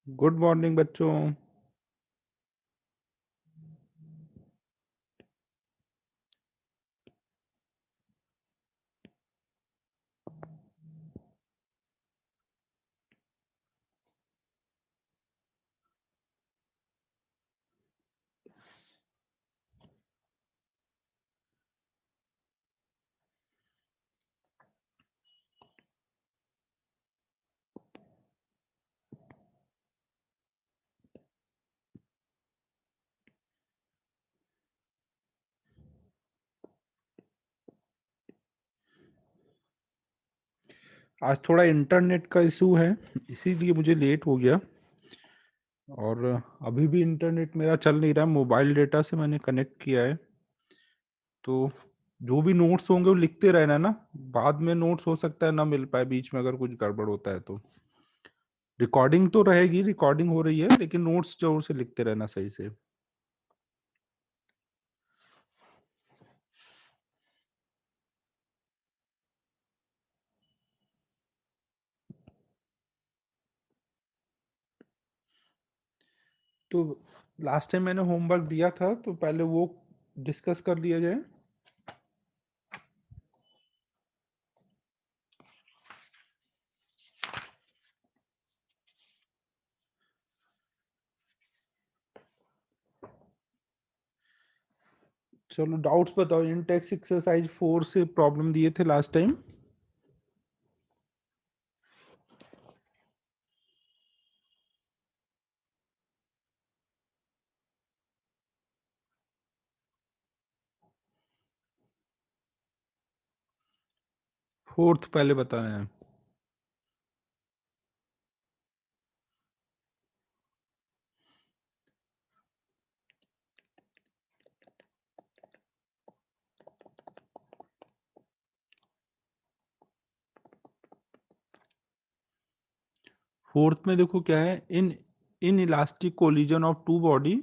Good morning बच्चों। आज थोड़ा इंटरनेट का इशू है, इसीलिए मुझे लेट हो गया। और अभी भी इंटरनेट मेरा चल नहीं रहा, मोबाइल डेटा से मैंने कनेक्ट किया है। तो जो भी नोट्स होंगे वो लिखते रहना ना, बाद में नोट्स हो सकता है ना मिल पाए, बीच में अगर कुछ गड़बड़ होता है तो। रिकॉर्डिंग तो रहेगी, रिकॉर्डिंग हो रही है, लेकिन नोट्स जोर से लिखते रहना सही से। तो लास्ट टाइम मैंने होमवर्क दिया था, तो पहले वो डिस्कस कर लिया जाए। चलो डाउट्स बताओ। इंटेक्स एक्सरसाइज 4 से प्रॉब्लम दिए थे लास्ट टाइम। फोर्थ पहले बताना है। फोर्थ में देखो क्या है, in inelastic collision of two body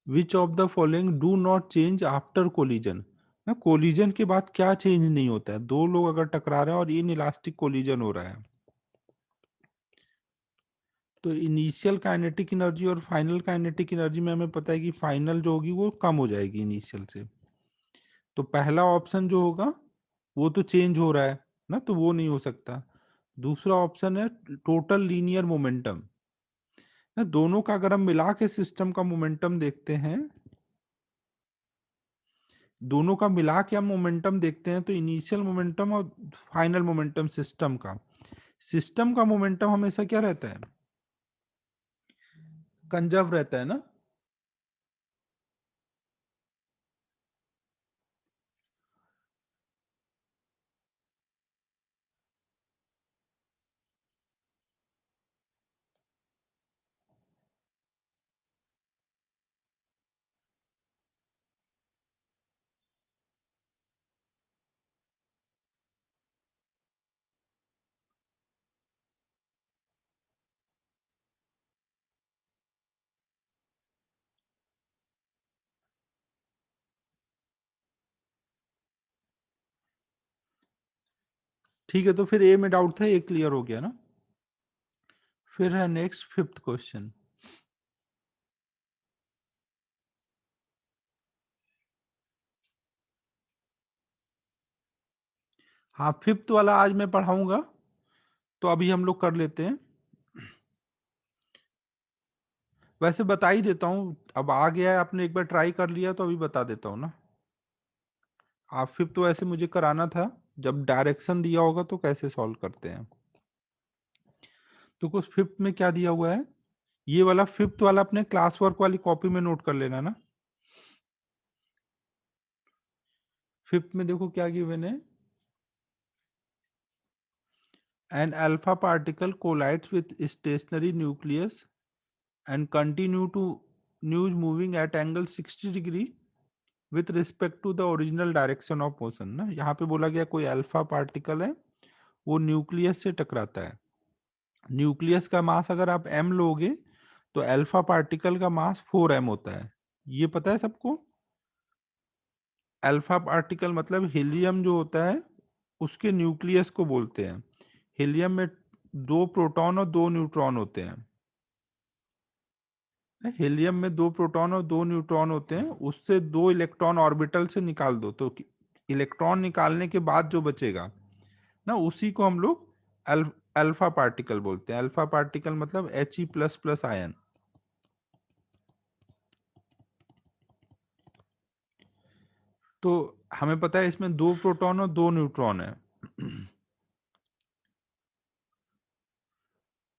which of the following do not change after collision. ना, कोलिजन के बाद क्या चेंज नहीं होता है? दो लोग अगर टकरा रहे हैं और इन इलास्टिक कोलिजन हो रहा है, तो इनिशियल काइनेटिक एनर्जी और फाइनल काइनेटिक एनर्जी में हमें पता है कि फाइनल जो होगी वो कम हो जाएगी इनिशियल से। तो पहला ऑप्शन जो होगा वो तो चेंज हो रहा है ना, तो वो नहीं हो सकता। दूसरा ऑप्शन है टोटल लीनियर मोमेंटम। ना, दोनों का अगर हम मिला के सिस्टम का मोमेंटम देखते हैं, दोनों का मिला के हम मोमेंटम देखते हैं, तो इनिशियल मोमेंटम और फाइनल मोमेंटम सिस्टम का मोमेंटम हमेशा क्या रहता है? कंजर्व रहता है ना। ठीक है, तो फिर ए में डाउट था, ए क्लियर हो गया ना। फिर है नेक्स्ट फिफ्थ क्वेश्चन। हाँ, फिफ्थ वाला आज मैं पढ़ाऊंगा, तो अभी हम लोग कर लेते हैं। वैसे बता ही देता हूँ, अब आ गया है, आपने एक बार ट्राई कर लिया तो अभी बता देता हूँ ना। आप फिफ्थ तो ऐसे मुझे कराना था, जब डायरेक्शन दिया होगा तो कैसे सॉल्व करते हैं। तो कुछ फिफ्थ में क्या दिया हुआ है, ये वाला फिफ्थ वाला अपने क्लास वर्क वाली कॉपी में नोट कर लेना ना। फिफ्थ में देखो क्या गिवन है, an alpha particle collides with stationary nucleus and continue to news moving at angle 60 degree with respect to the original direction of motion. ना, यहाँ पे बोला गया कोई अल्फा पार्टिकल है, वो न्यूक्लियस से टकराता है। न्यूक्लियस का मास अगर आप m लोगे, तो अल्फा पार्टिकल का मास 4m होता है। ये पता है सबको। अल्फा पार्टिकल मतलब हीलियम जो होता है, उसके न्यूक्लियस को बोलते हैं। हीलियम में 2 प्रोटॉन और 2 न्यूट्रॉन होते हैं। हीलियम में 2 प्रोटॉन और 2 न्यूट्रॉन होते हैं, उससे 2 इलेक्ट्रॉन ऑर्बिटल से निकाल दो तो इलेक्ट्रॉन निकालने के बाद जो बचेगा ना, उसी को हम लोग अल्फा पार्टिकल बोलते हैं। अल्फा पार्टिकल मतलब He++ आयन। तो हमें पता है इसमें 2 प्रोटॉन और 2 न्यूट्रॉन है।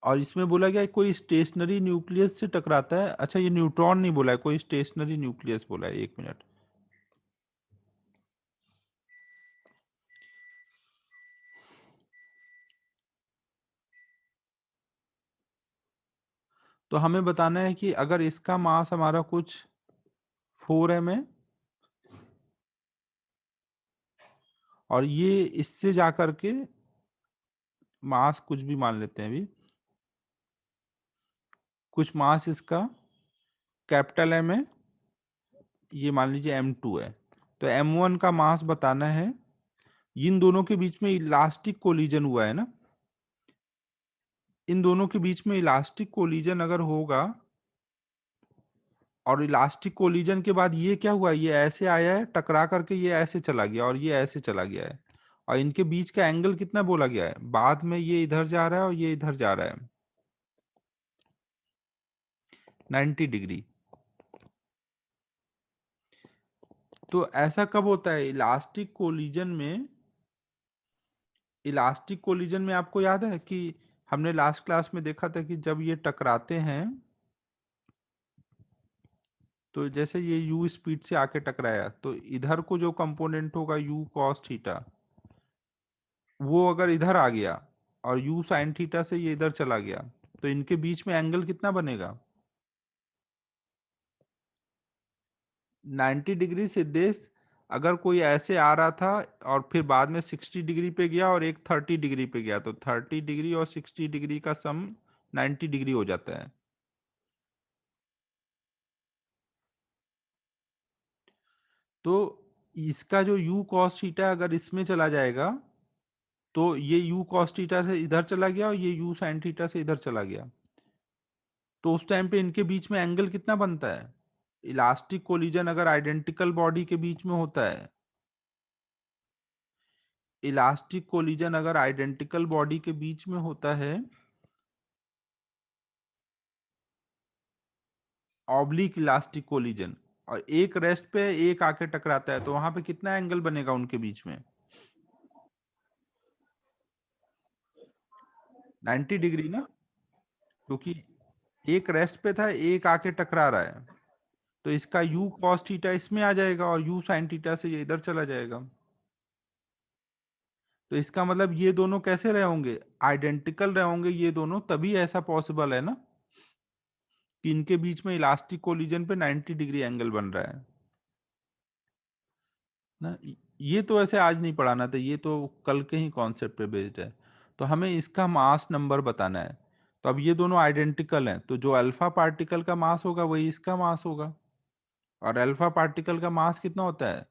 और इसमें बोला गया है कोई स्टेशनरी न्यूक्लियस से टकराता है। अच्छा, ये न्यूट्रॉन नहीं बोला है, कोई स्टेशनरी न्यूक्लियस बोला है। 1 मिनट। तो हमें बताना है कि अगर इसका मास हमारा कुछ 4m है, और ये इससे जा करके मास कुछ भी मान लेते हैं अभी, कुछ मास इसका कैपिटल एम है, ये मान लीजिए M2 है। तो M1 का मास बताना है। इन दोनों के बीच में इलास्टिक कोलिजन हुआ है ना, इन दोनों के बीच में इलास्टिक कोलिजन अगर होगा, और इलास्टिक कोलिजन के बाद ये क्या हुआ, ये ऐसे आया है टकरा करके, ये ऐसे चला गया और ये ऐसे चला गया है। और इनके बीच का एंगल कितना बोला गया है, बाद में ये इधर जा रहा है और ये इधर जा रहा है, 90 डिग्री। तो ऐसा कब होता है इलास्टिक कोलिजन में? इलास्टिक कोलिजन में आपको याद है कि हमने लास्ट क्लास में देखा था कि जब ये टकराते हैं, तो जैसे ये u स्पीड से आके टकराया, तो इधर को जो कंपोनेंट होगा u cos थीटा, वो अगर इधर आ गया, और u sin थीटा से ये इधर चला गया, तो इनके बीच में एंगल कितना बनेगा? 90 डिग्री। सिद्धेश, अगर कोई ऐसे आ रहा था और फिर बाद में 60 डिग्री पे गया और एक 30 डिग्री पे गया, तो 30 डिग्री और 60 डिग्री का सम 90 डिग्री हो जाता है। तो इसका जो u cos थीटा अगर इसमें चला जाएगा, तो ये u cos थीटा से इधर चला गया और ये u sin थीटा से इधर चला गया, तो उस टाइम पे इनके बीच में एंगल कितना बनता है? इलास्टिक कोलिजन अगर आइडेंटिकल बॉडी के बीच में होता है, इलास्टिक कोलिजन अगर आइडेंटिकल बॉडी के बीच में होता है, ऑब्लिक इलास्टिक कोलिजन, और एक रेस्ट पे एक आके टकराता है, तो वहां पे कितना एंगल बनेगा उनके बीच में? 90 डिग्री ना, क्योंकि एक रेस्ट पे था, एक आके टकरा रहा है, तो इसका u cos थीटा इसमें आ जाएगा और u sin थीटा से ये इधर चला जाएगा। तो इसका मतलब ये दोनों कैसे रहे होंगे? आइडेंटिकल रहे होंगे ये दोनों, तभी ऐसा पॉसिबल है ना कि इनके बीच में इलास्टिक कोलिजन पे 90 डिग्री एंगल बन रहा है ना। ये तो ऐसे आज नहीं पढ़ाना था, ये तो कल के ही कॉन्सेप्ट पे बेस्ड है। तो हमें इसका मास नंबर बताना है। तो अब ये दोनों आइडेंटिकल हैं, तो जो अल्फा पार्टिकल का मास होगा वही इसका मास होगा। और अल्फा पार्टिकल का मास कितना होता है?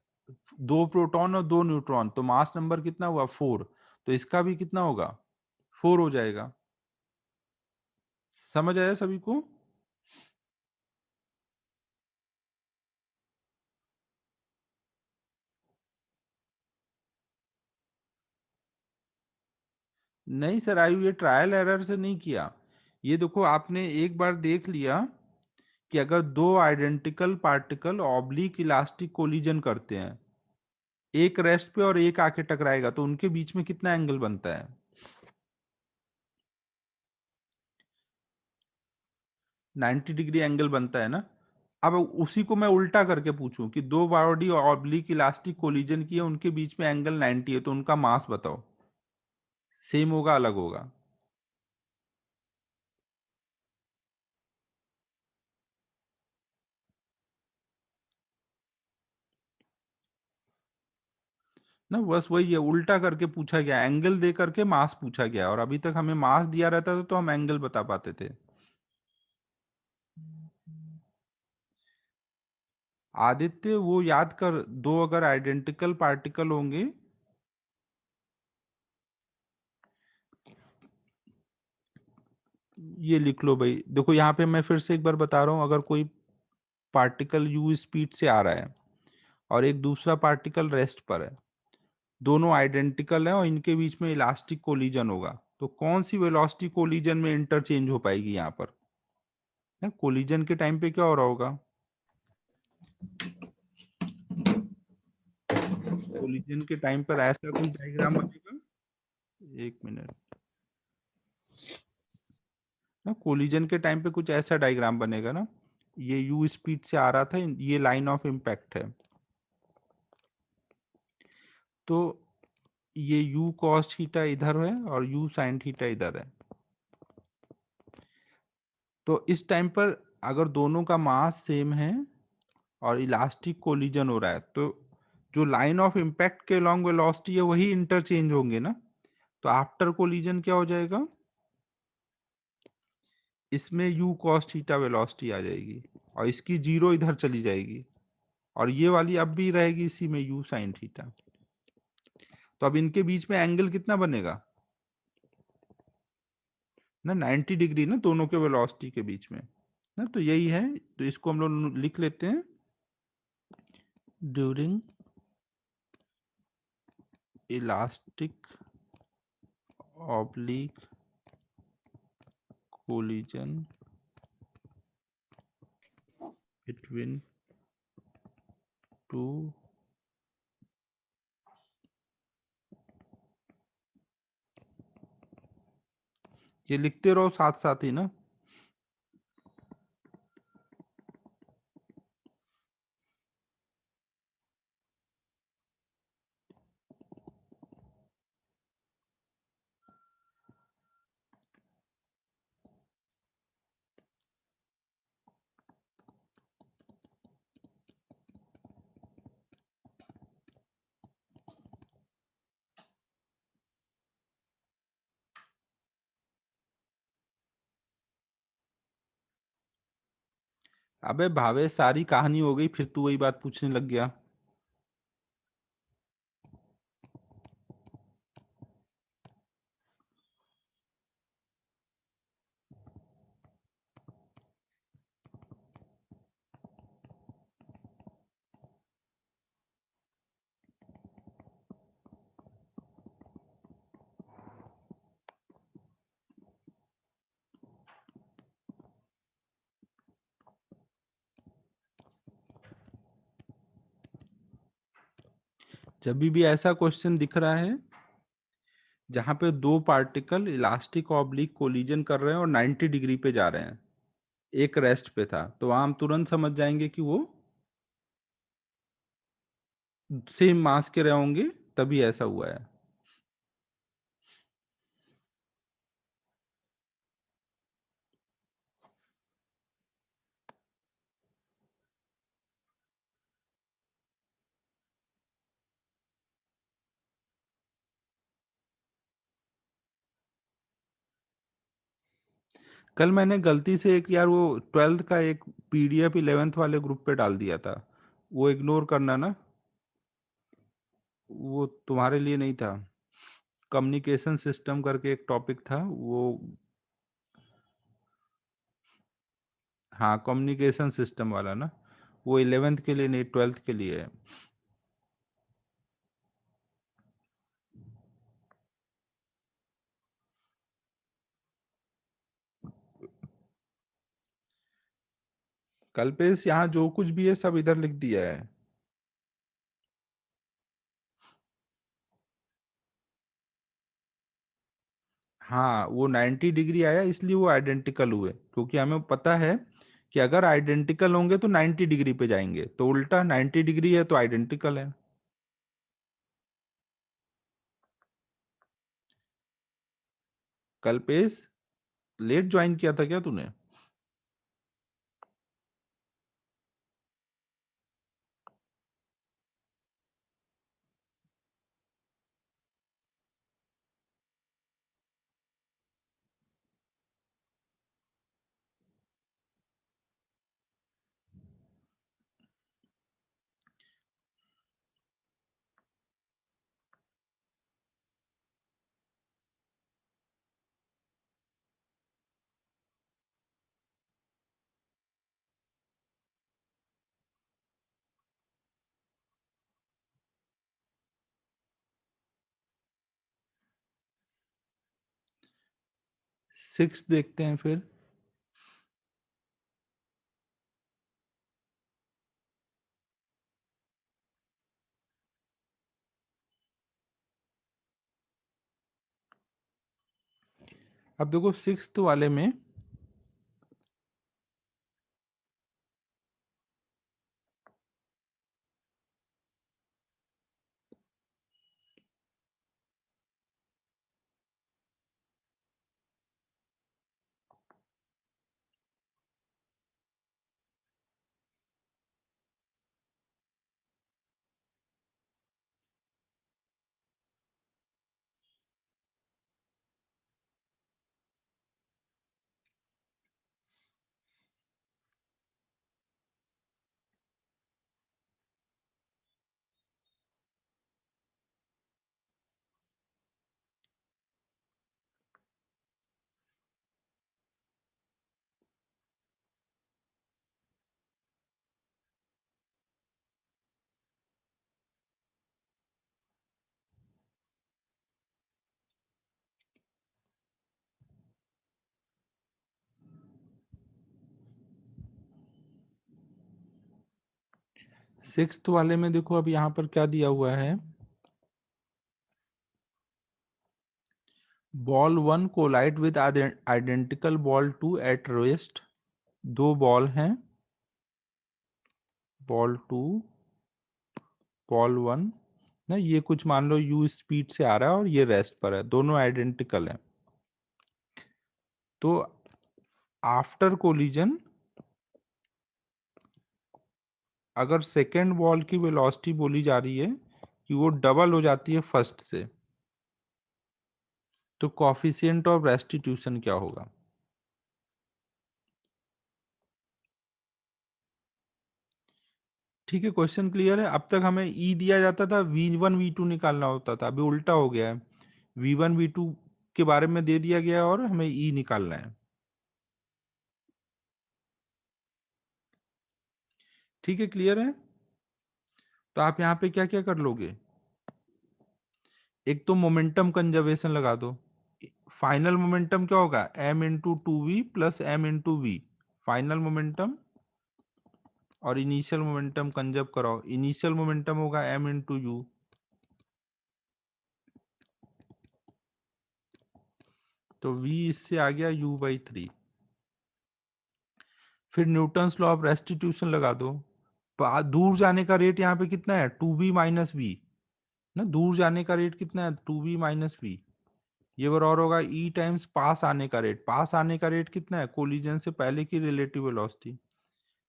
2 प्रोटॉन और 2 न्यूट्रॉन, तो मास नंबर कितना हुआ? 4। तो इसका भी कितना होगा? 4 हो जाएगा। समझ आया सभी को? नहीं सर आयु, ये ट्रायल एरर से नहीं किया। ये देखो, आपने एक बार देख लिया कि अगर दो identical particle oblique elastic collision करते हैं, एक रेस्ट पे और एक आके टकराएगा, तो उनके बीच में कितना एंगल बनता है? 90 डिग्री एंगल बनता है ना। अब उसी को मैं उल्टा करके पूछूं कि दो बॉडी ऑब्लिक इलास्टिक कोलिजन की है, उनके बीच में एंगल 90 है, तो उनका मास बताओ, सेम होगा अलग होगा? ना बस वही है, उल्टा करके पूछा गया, एंगल दे करके मास पूछा गया, और अभी तक हमें मास दिया रहता था तो हम एंगल बता पाते थे। आदित्य, वो याद कर, दो अगर आइडेंटिकल पार्टिकल होंगे, ये लिख लो भाई, देखो यहाँ पे मैं फिर से एक बार बता रहा हूँ, अगर कोई पार्टिकल यू स्पीड से आ रहा है और एक दूसरा पार्टिकल रेस्ट पर है, दोनों आइडेंटिकल हैं और इनके बीच में इलास्टिक कोलिजन होगा, तो कौन सी वेलोसिटी कोलिजन में इंटरचेंज हो पाएगी यहाँ पर? कोलिजन के टाइम पे क्या हो रहा होगा? कोलिजन के टाइम पर ऐसा कुछ डायग्राम बनेगा, एक मिनट ना, कोलिजन के टाइम पे कुछ ऐसा डायग्राम बनेगा ना, ये यू स्पीड से आ रहा था, ये लाइन ऑफ इम्पैक्ट है, तो ये यू कॉस थीटा इधर है और यू साइन थीटा इधर है। तो इस टाइम पर अगर दोनों का मास सेम है और इलास्टिक कोलिजन हो रहा है, तो जो लाइन ऑफ इम्पैक्ट के लॉन्ग वेलोसिटी है वही इंटरचेंज होंगे ना, तो आफ्टर कोलिजन क्या हो जाएगा, इसमें यू कॉस थीटा वेलोसिटी आ जाएगी और इसकी जीरो इधर चली जाएगी, और ये वाली अब भी रहेगी इसी में यू साइन थीटा। तो अब इनके बीच में एंगल कितना बनेगा ना, 90 डिग्री ना, दोनों के वेलोसिटी के बीच में ना, तो यही है, तो इसको हम लोग लिख लेते हैं, during elastic oblique collision between to, ये लिखते रहो साथ साथ ही ना। अबे भावे, सारी कहानी हो गई, फिर तू वही बात पूछने लग गया। जब भी ऐसा क्वेश्चन दिख रहा है जहां पे दो पार्टिकल इलास्टिक ऑब्लिक कोलिजन कर रहे हैं और 90 डिग्री पे जा रहे हैं, एक रेस्ट पे था, तो हम तुरंत समझ जाएंगे कि वो सेम मास के रहे होंगे, तभी ऐसा हुआ है। कल मैंने गलती से एक, यार वो 12th का एक पीडीएफ 11th वाले ग्रुप पे डाल दिया था, वो इग्नोर करना ना, वो तुम्हारे लिए नहीं था। कम्युनिकेशन सिस्टम करके एक टॉपिक था वो, हाँ कम्युनिकेशन सिस्टम वाला ना, वो 11th के लिए नहीं, 12th के लिए है। कल्पेश, यहाँ जो कुछ भी है सब इधर लिख दिया है। हाँ वो 90 डिग्री आया इसलिए वो आइडेंटिकल हुए, क्योंकि हमें पता है कि अगर आइडेंटिकल होंगे तो 90 डिग्री पे जाएंगे, तो उल्टा 90 डिग्री है तो आइडेंटिकल है। कल्पेश, लेट ज्वाइन किया था क्या तूने? 6 देखते हैं फिर। अब देखो 6th वाले में सिक्स्थ वाले में देखो अब यहाँ पर क्या दिया हुआ है, ball 1 collide with identical ball 2 at rest. दो बॉल हैं, बॉल 2 बॉल 1 ना, ये कुछ मान लो u स्पीड से आ रहा है और ये रेस्ट पर है, दोनों आइडेंटिकल हैं। तो आफ्टर कोलिजन अगर सेकेंड बॉल की वेलोसिटी बोली जा रही है कि वो डबल हो जाती है फर्स्ट से, तो कॉफिशिएंट ऑफ रेस्टिट्यूशन क्या होगा? ठीक है, क्वेश्चन क्लियर है। अब तक हमें ई दिया जाता था, v1 v2 निकालना होता था, अभी उल्टा हो गया है, v1 v2 के बारे में दे दिया गया है और हमें ई निकालना है। ठीक है, क्लियर है। तो आप यहाँ पे क्या क्या कर लोगे, एक तो मोमेंटम कंजर्वेशन लगा दो। फाइनल मोमेंटम क्या होगा, m into two v plus m into v, final momentum. और इनिशियल मोमेंटम कंजर्व कराओ, इनिशियल मोमेंटम होगा m इंटू यू, तो v इससे आ गया u/3। फिर न्यूटन्स लॉ ऑफ रेस्टिट्यूशन लगा दो। दूर जाने का रेट यहाँ पे कितना है, टू बी माइनस वी ना, दूर जाने का रेट कितना है, टू बी माइनस वी। ये बराबर होगा ई टाइम्स पास आने का रेट, पास आने का रेट कितना है, कोलिजन से पहले की रिलेटिव वेलोसिटी।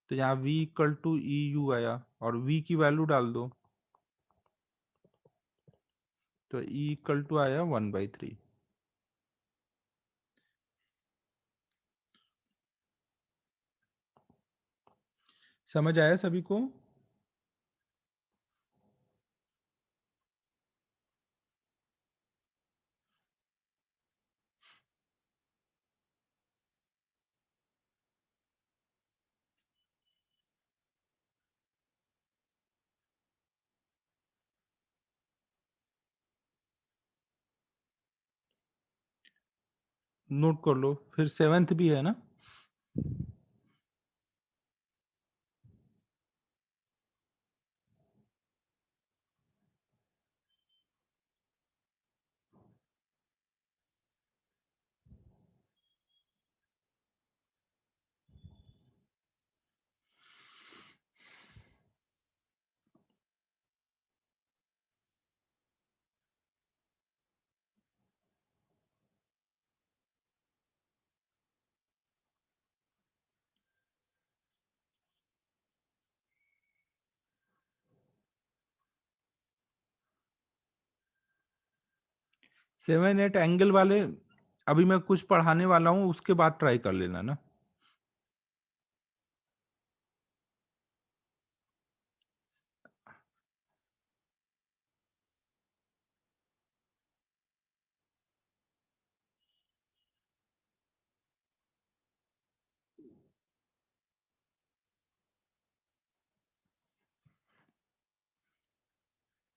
तो यहाँ v equal to e u आया और v की वैल्यू डाल दो, तो e इक्वल टू आया 1/3। समझ आया सभी को? नोट कर लो, फिर सेवेंथ भी है ना। 7 8 एंगल वाले अभी मैं कुछ पढ़ाने वाला हूँ, उसके बाद ट्राई कर लेना ना।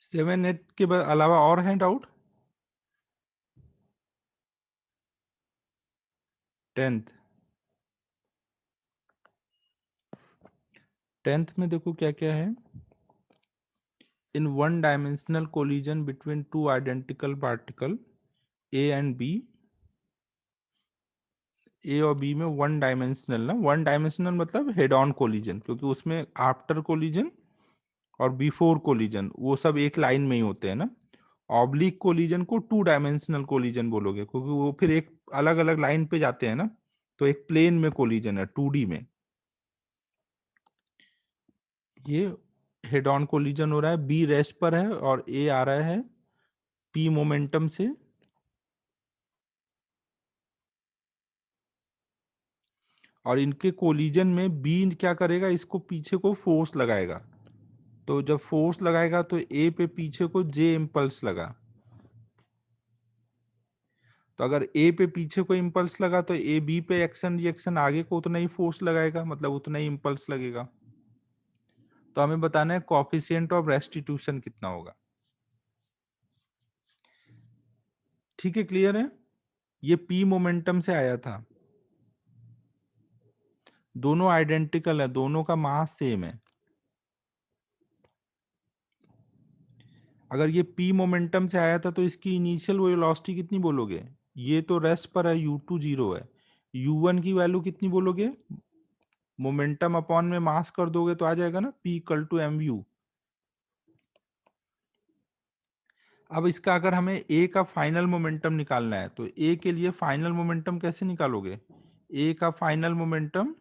7 8 के अलावा और हैं डाउट? टेंथ टेंथ में देखो क्या क्या है। In one dimensional collision between two identical particle A and B, A और बी में वन डायमेंशनल, ना वन डायमेंशनल मतलब हेड ऑन कोलिजन, क्योंकि उसमें आफ्टर कोलिजन और बिफोर कोलिजन वो सब एक लाइन में ही होते हैं ना। ऑब्लिक कोलिजन को टू डायमेंशनल कोलिजन बोलोगे, क्योंकि वो फिर एक अलग अलग लाइन पे जाते हैं ना। तो एक प्लेन में कोलिजन है 2D में। ये हेड ऑन कोलिजन हो रहा है, बी रेस्ट पर है और ए आ रहा है पी मोमेंटम से। और इनके कोलिजन में बी क्या करेगा, इसको पीछे को फोर्स लगाएगा। तो जब फोर्स लगाएगा तो ए पे पीछे को जे इम्पल्स लगा। तो अगर ए पे पीछे को इम्पल्स लगा तो ए बी पे एक्शन रिएक्शन आगे को उतना ही फोर्स लगाएगा, मतलब उतना ही इम्पल्स लगेगा। तो हमें बताना है कॉफिशिएंट ऑफ रेस्टिट्यूशन कितना होगा। ठीक है, क्लियर है। ये पी मोमेंटम से आया था, दोनों आइडेंटिकल है, दोनों का मास सेम है। अगर ये पी मोमेंटम से आया था तो इसकी इनिशियल वेलोसिटी कितनी बोलोगे। ये तो रेस्ट पर है, u2 जीरो है। u1 की वैल्यू कितनी बोलोगे, मोमेंटम अपॉन में मास कर दोगे तो आ जाएगा ना p equal to m u. अब इसका अगर हमें a का फाइनल मोमेंटम निकालना है तो a के लिए फाइनल मोमेंटम कैसे निकालोगे। a का फाइनल मोमेंटम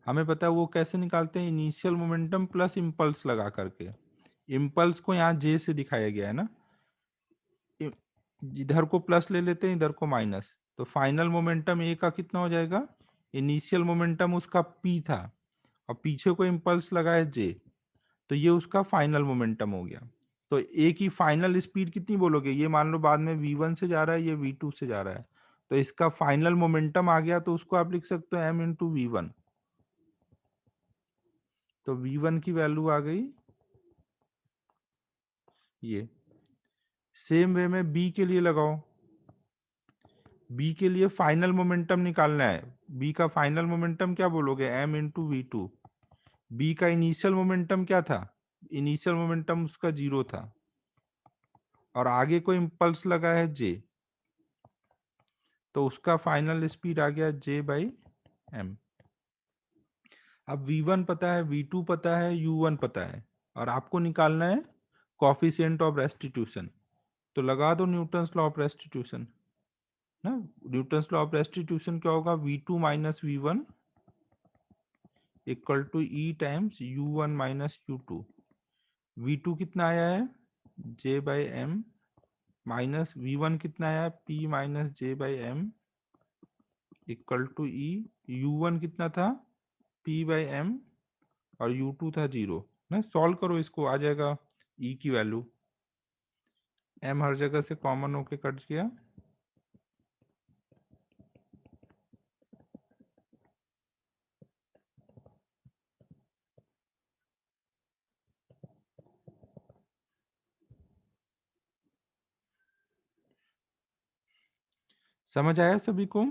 हमें पता है वो कैसे निकालते हैं, इनिशियल मोमेंटम प्लस इम्पल्स लगा करके। इम्पल्स को यहाँ जे से दिखाया गया है ना। इ- इधर को प्लस ले लेते हैं, इधर को माइनस। तो फाइनल मोमेंटम ए का कितना हो जाएगा, इनिशियल मोमेंटम उसका पी था और पीछे को इम्पल्स लगा है जे, तो ये उसका फाइनल मोमेंटम हो गया। तो ए की फाइनल स्पीड कितनी बोलोगे, ये मान लो बाद में v1 से जा रहा है, ये v2 से जा रहा है, तो इसका फाइनल मोमेंटम आ गया, तो उसको आप लिख सकते हो m इंटू वी। तो v1 की वैल्यू आ गई ये। सेम वे में बी के लिए लगाओ। बी के लिए फाइनल मोमेंटम निकालना है। बी का फाइनल मोमेंटम क्या बोलोगे, m इंटू वी। बी का इनिशियल मोमेंटम क्या था, इनिशियल मोमेंटम उसका जीरो था और आगे को इम्पल्स लगा है जे, तो उसका फाइनल स्पीड आ गया j/m। अब v1 पता है, v2 पता है, u1 पता है, और आपको निकालना है कॉफिशिएंट ऑफ रेस्टिट्यूशन। तो लगा दो न्यूटन्स लॉ ऑफ रेस्टिट्यूशन ना। न्यूटन्स लॉ ऑफ रेस्टिट्यूशन क्या होगा, v2 minus v equal to E times u1 minus u2। v2 कितना आया है, j/m, माइनस v1 कितना आया है, p minus j/m equal to e. u1 कितना था, p/m, और u2 था जीरो ना। सॉल्व करो इसको, आ जाएगा e की वैल्यू। m हर जगह से कॉमन होके कट गया। समझ आया सभी को।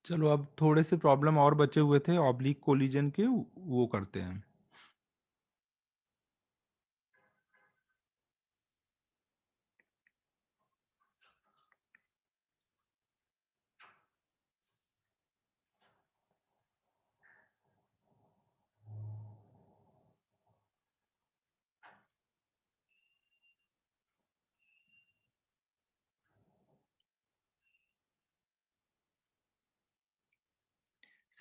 चलो अब थोड़े से प्रॉब्लम और बचे हुए थे ऑब्लिक कोलिजन के, वो करते हैं।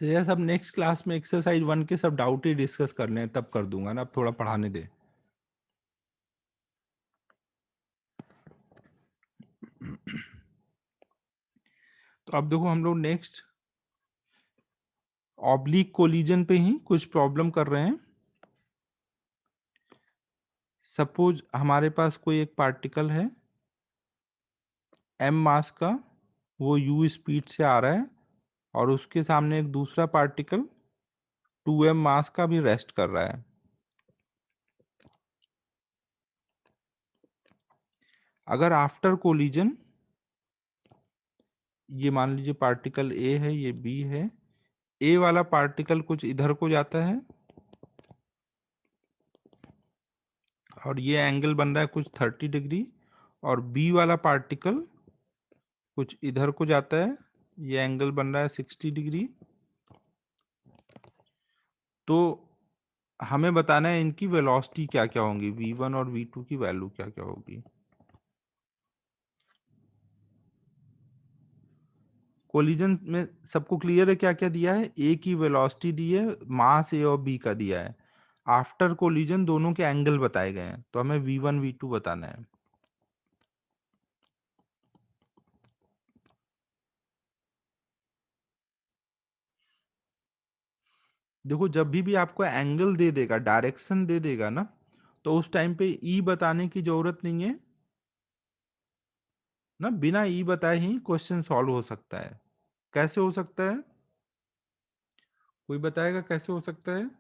श्रेयस, अब नेक्स्ट क्लास में एक्सरसाइज 1 के सब डाउट ही डिस्कस करने हैं, तब कर दूंगा ना, अब थोड़ा पढ़ाने दे। तो अब देखो हम लोग नेक्स्ट ऑब्लिक कोलिजन पे ही कुछ प्रॉब्लम कर रहे हैं। सपोज हमारे पास कोई एक पार्टिकल है m मास का, वो u स्पीड से आ रहा है, और उसके सामने एक दूसरा पार्टिकल 2m मास का भी रेस्ट कर रहा है। अगर आफ्टर कोलिजन, ये मान लीजिए पार्टिकल A है, ये B है, A वाला पार्टिकल कुछ इधर को जाता है और ये एंगल बन रहा है कुछ 30 डिग्री, और B वाला पार्टिकल कुछ इधर को जाता है, ये एंगल बन रहा है 60 डिग्री। तो हमें बताना है इनकी वेलोसिटी क्या क्या होंगी, v1 और v2 की वैल्यू क्या क्या होगी। कोलिजन में सबको क्लियर है क्या क्या दिया है? ए की वेलोसिटी दी है, मास ए और बी का दिया है। आफ्टर कोलिजन दोनों के एंगल बताए गए हैं, तो हमें v1 v2 बताना है। देखो जब भी आपको एंगल दे देगा, डायरेक्शन दे देगा ना, तो उस टाइम पे ई बताने की जरूरत नहीं है ना, बिना ई बताए ही क्वेश्चन सॉल्व हो सकता है। कैसे हो सकता है? कोई बताएगा कैसे हो सकता है?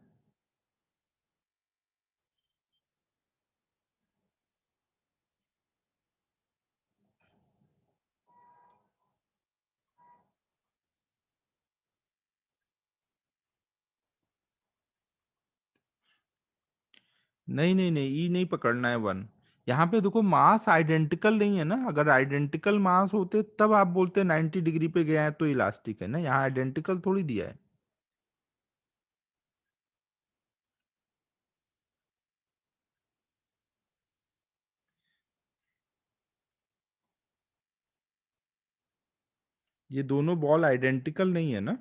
नहीं नहीं नहीं, ई नहीं पकड़ना है वन। यहाँ पे देखो मास आइडेंटिकल नहीं है ना, अगर आइडेंटिकल मास होते तब आप बोलते 90 डिग्री पे गया है तो इलास्टिक है ना, यहाँ आइडेंटिकल थोड़ी दिया है। ये दोनों बॉल आइडेंटिकल नहीं है ना।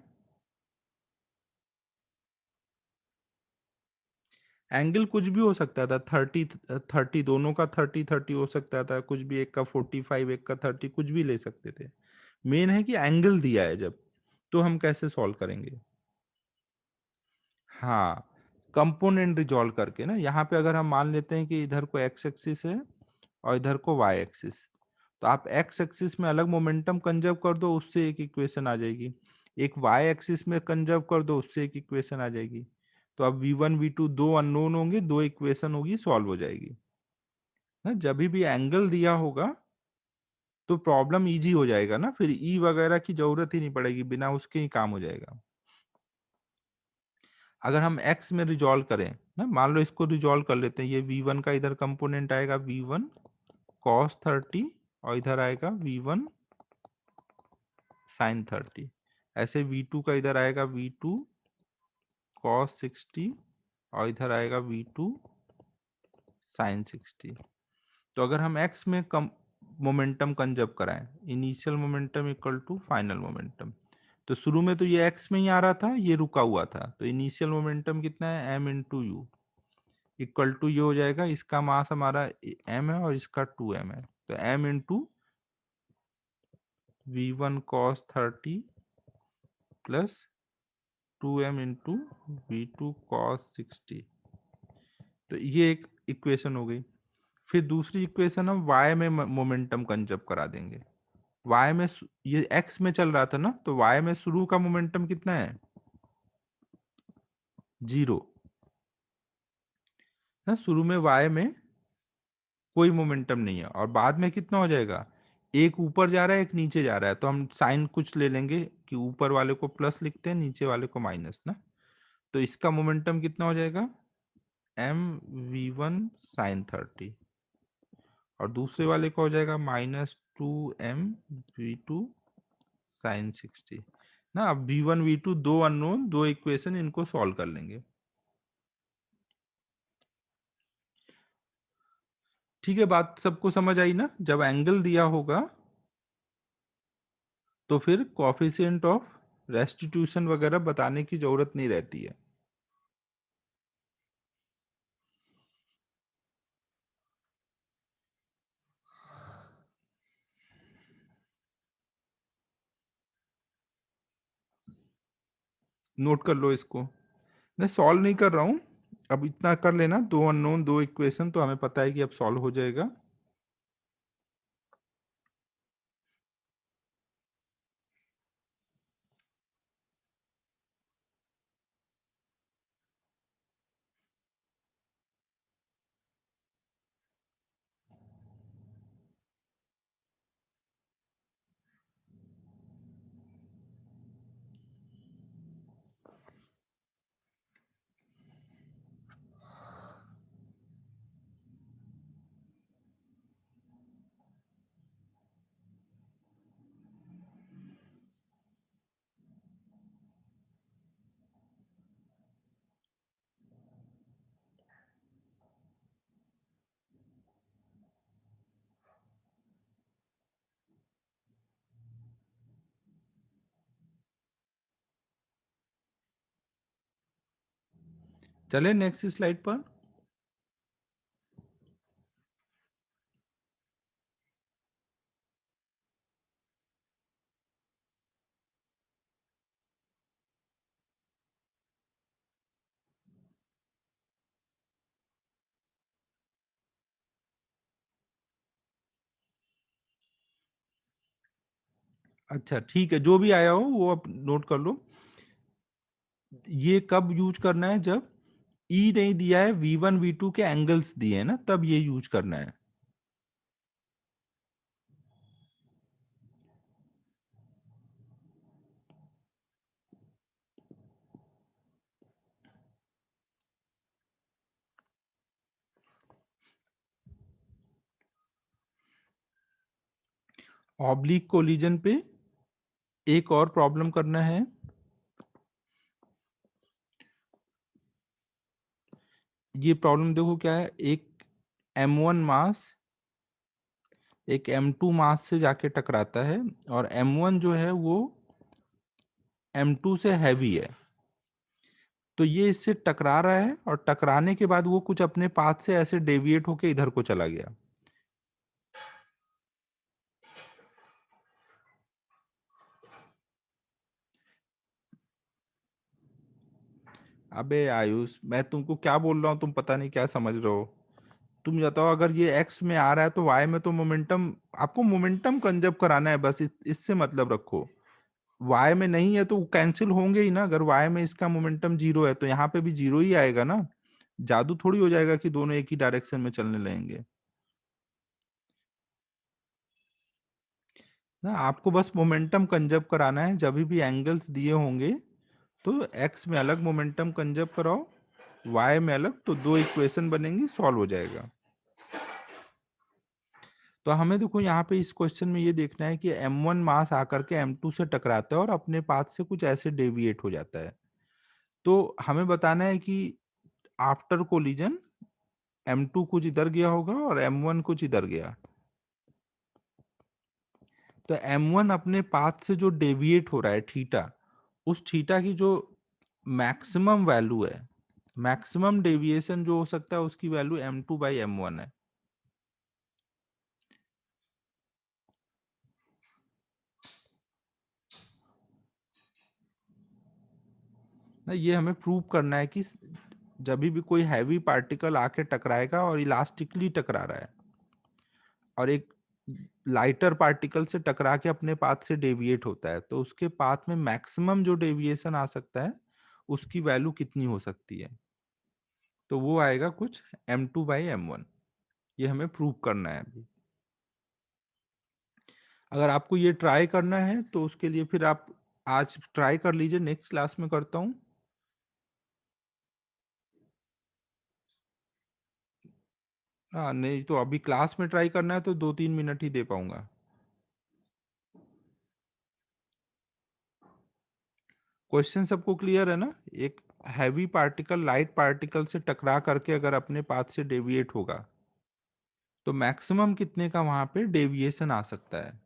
एंगल कुछ भी हो सकता था, 30 30, दोनों का 30 30 हो सकता था, कुछ भी, एक का 45 एक का 30, कुछ भी ले सकते थे। मेन है कि एंगल दिया है जब, तो हम कैसे सॉल्व करेंगे। हाँ, कंपोनेंट रिजॉल्व करके ना, यहाँ पे अगर हम मान लेते हैं कि इधर को एक्स एक्सिस है और इधर को वाई एक्सिस, तो आप एक्स एक्सिस में अलग मोमेंटम कंजर्व कर दो, उससे एक इक्वेशन आ जाएगी। एक वाई एक्सिस में कंजर्व कर दो, उससे एक इक्वेशन आ जाएगी। तो अब v1 v2 दो अननोन होंगे, दो इक्वेशन होगी, सॉल्व हो जाएगी ना। जब भी एंगल दिया होगा तो प्रॉब्लम इजी हो जाएगा ना, फिर ई वगैरह की जरूरत ही नहीं पड़ेगी, बिना उसके ही काम हो जाएगा। अगर हम x में रिजॉल्व करें ना, मान लो इसको रिजॉल्व कर लेते हैं, ये v1 का इधर कंपोनेंट आएगा v1 cos 30, और इधर आएगा v1 sin 30। ऐसे v2 का इधर आएगा v2 cos 60, और इधर आएगा v2 sin 60। तो अगर हम x में कम मोमेंटम कंजर्व कराएं, initial momentum equal to final momentum, तो शुरू में तो ये x में ही आ रहा था, ये रुका हुआ था, तो इनिशियल मोमेंटम कितना है, m into u, equal to ये हो जाएगा, इसका मास हमारा m है और इसका 2m है, तो m into v1 cos 30 plus 2m into v2 cos 60। तो ये एक इक्वेशन हो गई। फिर दूसरी इक्वेशन हम y में मोमेंटम कंजर्व करा देंगे। y में ये x में चल रहा था ना, तो y में शुरू का मोमेंटम कितना है, 0 ना, शुरू में y में कोई मोमेंटम नहीं है, और बाद में कितना हो जाएगा, एक ऊपर जा रहा है एक नीचे जा रहा है, तो हम साइन कुछ ले लेंगे कि ऊपर वाले को प्लस लिखते हैं, नीचे वाले को माइनस ना। तो इसका मोमेंटम कितना हो जाएगा, m v1 साइन 30, और दूसरे वाले का हो जाएगा -2m v2 साइन 60 ना। अब v1 v2 दो अननोन, दो इक्वेशन, इनको सॉल्व कर लेंगे। ठीक है, बात सबको समझ आई ना। जब एंगल दिया होगा तो फिर कोफिशिएंट ऑफ रेस्टिट्यूशन वगैरह बताने की जरूरत नहीं रहती है। नोट कर लो इसको। मैं सॉल्व नहीं कर रहा हूँ, अब इतना कर लेना, दो अननोन दो इक्वेशन तो हमें पता है कि अब सॉल्व हो जाएगा। चले नेक्स्ट स्लाइड पर। अच्छा ठीक है, जो भी आया हो वो आप नोट कर लो। ये कब यूज करना है? जब ई नहीं दिया है, V1 V2 के एंगल्स दिए हैं ना, तब ये यूज करना है। ऑब्लिक कोलिजन पे एक और प्रॉब्लम करना है। ये प्रॉब्लम देखो क्या है, एक M1 मास एक M2 मास से जाके टकराता है, और M1 जो है वो M2 से हैवी है। तो ये इससे टकरा रहा है, और टकराने के बाद वो कुछ अपने पाथ से ऐसे डेविएट होके इधर को चला गया। अबे आयुष, मैं तुमको क्या बोल रहा हूँ, तुम पता नहीं क्या समझ रहे हो। तुम बताओ, अगर ये एक्स में आ रहा है तो वाई में तो मोमेंटम, आपको मोमेंटम कंजर्व कराना है बस, इससे मतलब रखो। वाई में नहीं है तो कैंसिल होंगे ही ना। अगर वाई में इसका मोमेंटम जीरो है तो यहाँ पे भी जीरो ही आएगा ना। जादू थोड़ी हो जाएगा कि दोनों एक ही डायरेक्शन में चलने लगेंगे ना। आपको बस मोमेंटम कंजर्व कराना है, जब भी एंगल्स दिए होंगे तो एक्स में अलग मोमेंटम कंजर्व कराओ, वाई में अलग, तो दो इक्वेशन बनेंगी, सॉल्व हो जाएगा। तो हमें देखो यहाँ पे इस क्वेश्चन में ये देखना है कि M1 मास आकर के M2 से टकराता है और अपने पाथ से कुछ ऐसे डेविएट हो जाता है। तो हमें बताना है कि आफ्टर कोलिजन M2 कुछ इधर गया होगा और M1 कुछ इधर गया। तो M1 अपने पाथ से जो डेविएट हो रहा है थीटा, उस थीटा की जो मैक्सिमम वैल्यू है, मैक्सिमम डेविएशन जो हो सकता है, उसकी वैल्यू M2/M1 है ना। ये हमें प्रूव करना है कि जब भी कोई हैवी पार्टिकल आके टकराएगा और इलास्टिकली टकरा रहा है, और एक लाइटर पार्टिकल से टकरा के अपने पाथ से डेविएट होता है, तो उसके पाथ में मैक्सिमम जो डेविएशन आ सकता है, उसकी वैल्यू कितनी हो सकती है। तो वो आएगा कुछ M2/M1। ये हमें प्रूव करना है अभी। अगर आपको ये ट्राई करना है तो उसके लिए फिर आप आज ट्राई कर लीजिए, नेक्स्ट क्लास में करता हूँ। हाँ नहीं तो अभी क्लास में ट्राई करना है तो 2-3 मिनट ही दे पाऊंगा। क्वेश्चन सबको क्लियर है ना? एक हैवी पार्टिकल लाइट पार्टिकल से टकरा करके अगर अपने पाथ से डेविएट होगा, तो मैक्सिमम कितने का वहां पे डेविएशन आ सकता है।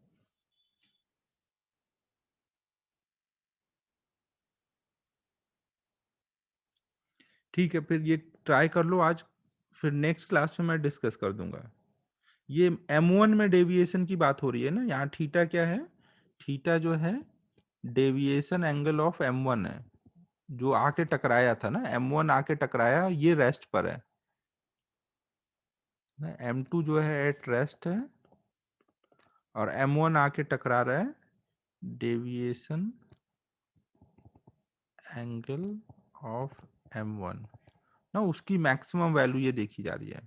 ठीक है, फिर ये ट्राई कर लो आज, फिर नेक्स्ट क्लास में मैं डिस्कस कर दूंगा। ये M1 में डेविएशन की बात हो रही है ना, यहाँ थीटा क्या है? थीटा जो है डेविएशन एंगल ऑफ M1 है, जो आके टकराया था ना, M1 आके टकराया, ये रेस्ट पर है ना, M2 जो है एट रेस्ट है, और M1 आके टकरा रहा है, डेविएशन एंगल ऑफ M1 ना, उसकी मैक्सिमम वैल्यू ये देखी जा रही है।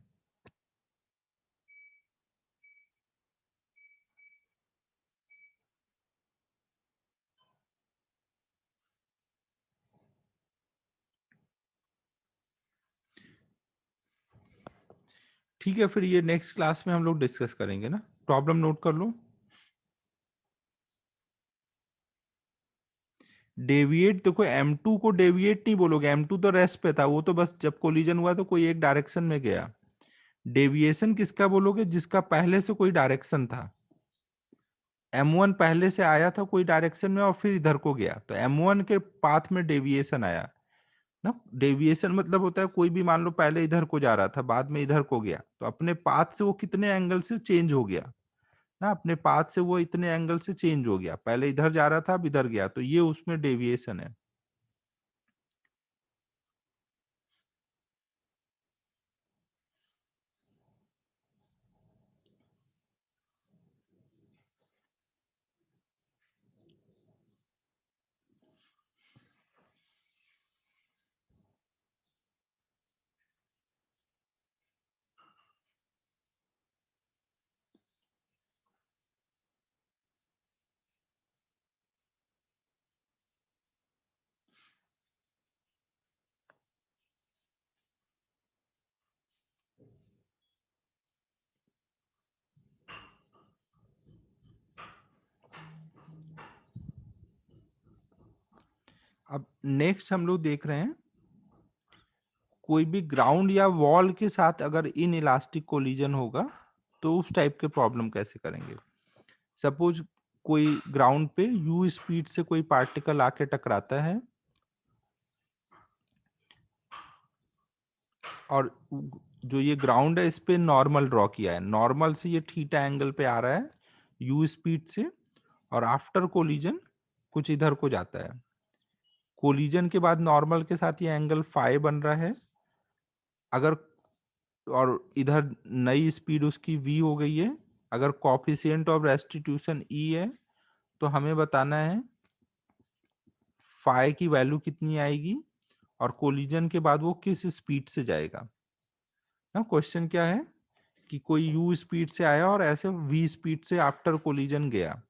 ठीक है, फिर ये नेक्स्ट क्लास में हम लोग डिस्कस करेंगे ना। प्रॉब्लम नोट कर लो। डेविएट, देखो M2 को डेविएट नहीं बोलोगे, M2 तो रेस्ट पे था, वो तो बस जब कोलिजन हुआ तो कोई एक डायरेक्शन में गया। डेविएशन किसका बोलोगे? जिसका पहले से कोई डायरेक्शन था। M1 पहले से आया था कोई डायरेक्शन में और फिर इधर को गया, तो M1 के पाथ में डेविएशन आया ना। डेविएशन मतलब होता है कोई भी, मान लो पहले इधर को जा रहा था, बाद में इधर को गया, तो अपने पाथ से वो कितने एंगल से चेंज हो गया ना, अपने पाथ से वो इतने एंगल से चेंज हो गया, पहले इधर जा रहा था अब इधर गया, तो ये उसमें डेविएशन है। अब नेक्स्ट हम लोग देख रहे हैं, कोई भी ग्राउंड या वॉल के साथ अगर इन इलास्टिक कोलिजन होगा तो उस टाइप के प्रॉब्लम कैसे करेंगे। सपोज कोई ग्राउंड पे u स्पीड से कोई पार्टिकल आके टकराता है, और जो ये ग्राउंड है इस पे नॉर्मल ड्रॉ किया है, नॉर्मल से ये थीटा एंगल पे आ रहा है u स्पीड से, और आफ्टर कोलिजन कुछ इधर को जाता है। कोलिजन के बाद नॉर्मल के साथ ये एंगल फाई बन रहा है, अगर, और इधर नई स्पीड उसकी v हो गई है। अगर कॉफिशिएंट ऑफ रेस्टिट्यूशन e है, तो हमें बताना है फाई की वैल्यू कितनी आएगी, और कोलिजन के बाद वो किस स्पीड से जाएगा ना। क्वेश्चन क्या है कि कोई u स्पीड से आया और ऐसे v स्पीड से आफ्टर कोलिजन गया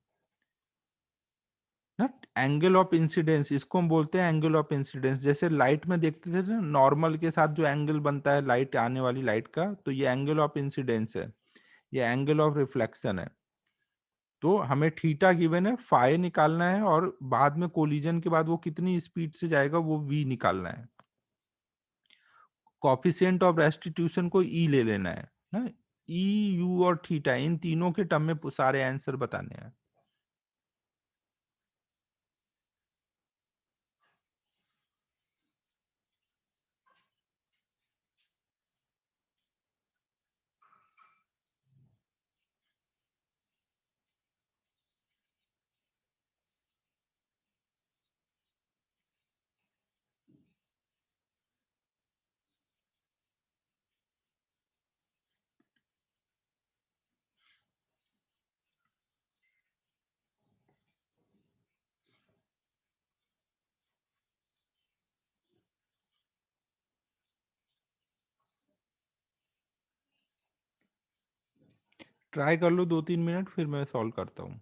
ना। एंगल ऑफ इंसिडेंस, इसको हम बोलते हैं एंगल ऑफ इंसिडेंस। जैसे लाइट में देखते थे ना, नॉर्मल के साथ जो एंगल बनता है लाइट आने वाली लाइट का, तो ये एंगल ऑफ इंसिडेंस है, ये एंगल ऑफ रिफ्लेक्शन है। तो हमें थीटा गिवन है, फाई निकालना है, और बाद में कोलिजन के बाद वो कितनी स्पीड से जाएगा वो v निकालना है। कॉफिशिएंट ऑफ रेस्टिट्यूशन को e ले लेना है ना। e, u और थीटा, इन तीनों के टर्म में सारे आंसर बताने हैं। ट्राई कर लो 2-3 मिनट, फिर मैं सॉल्व करता हूँ।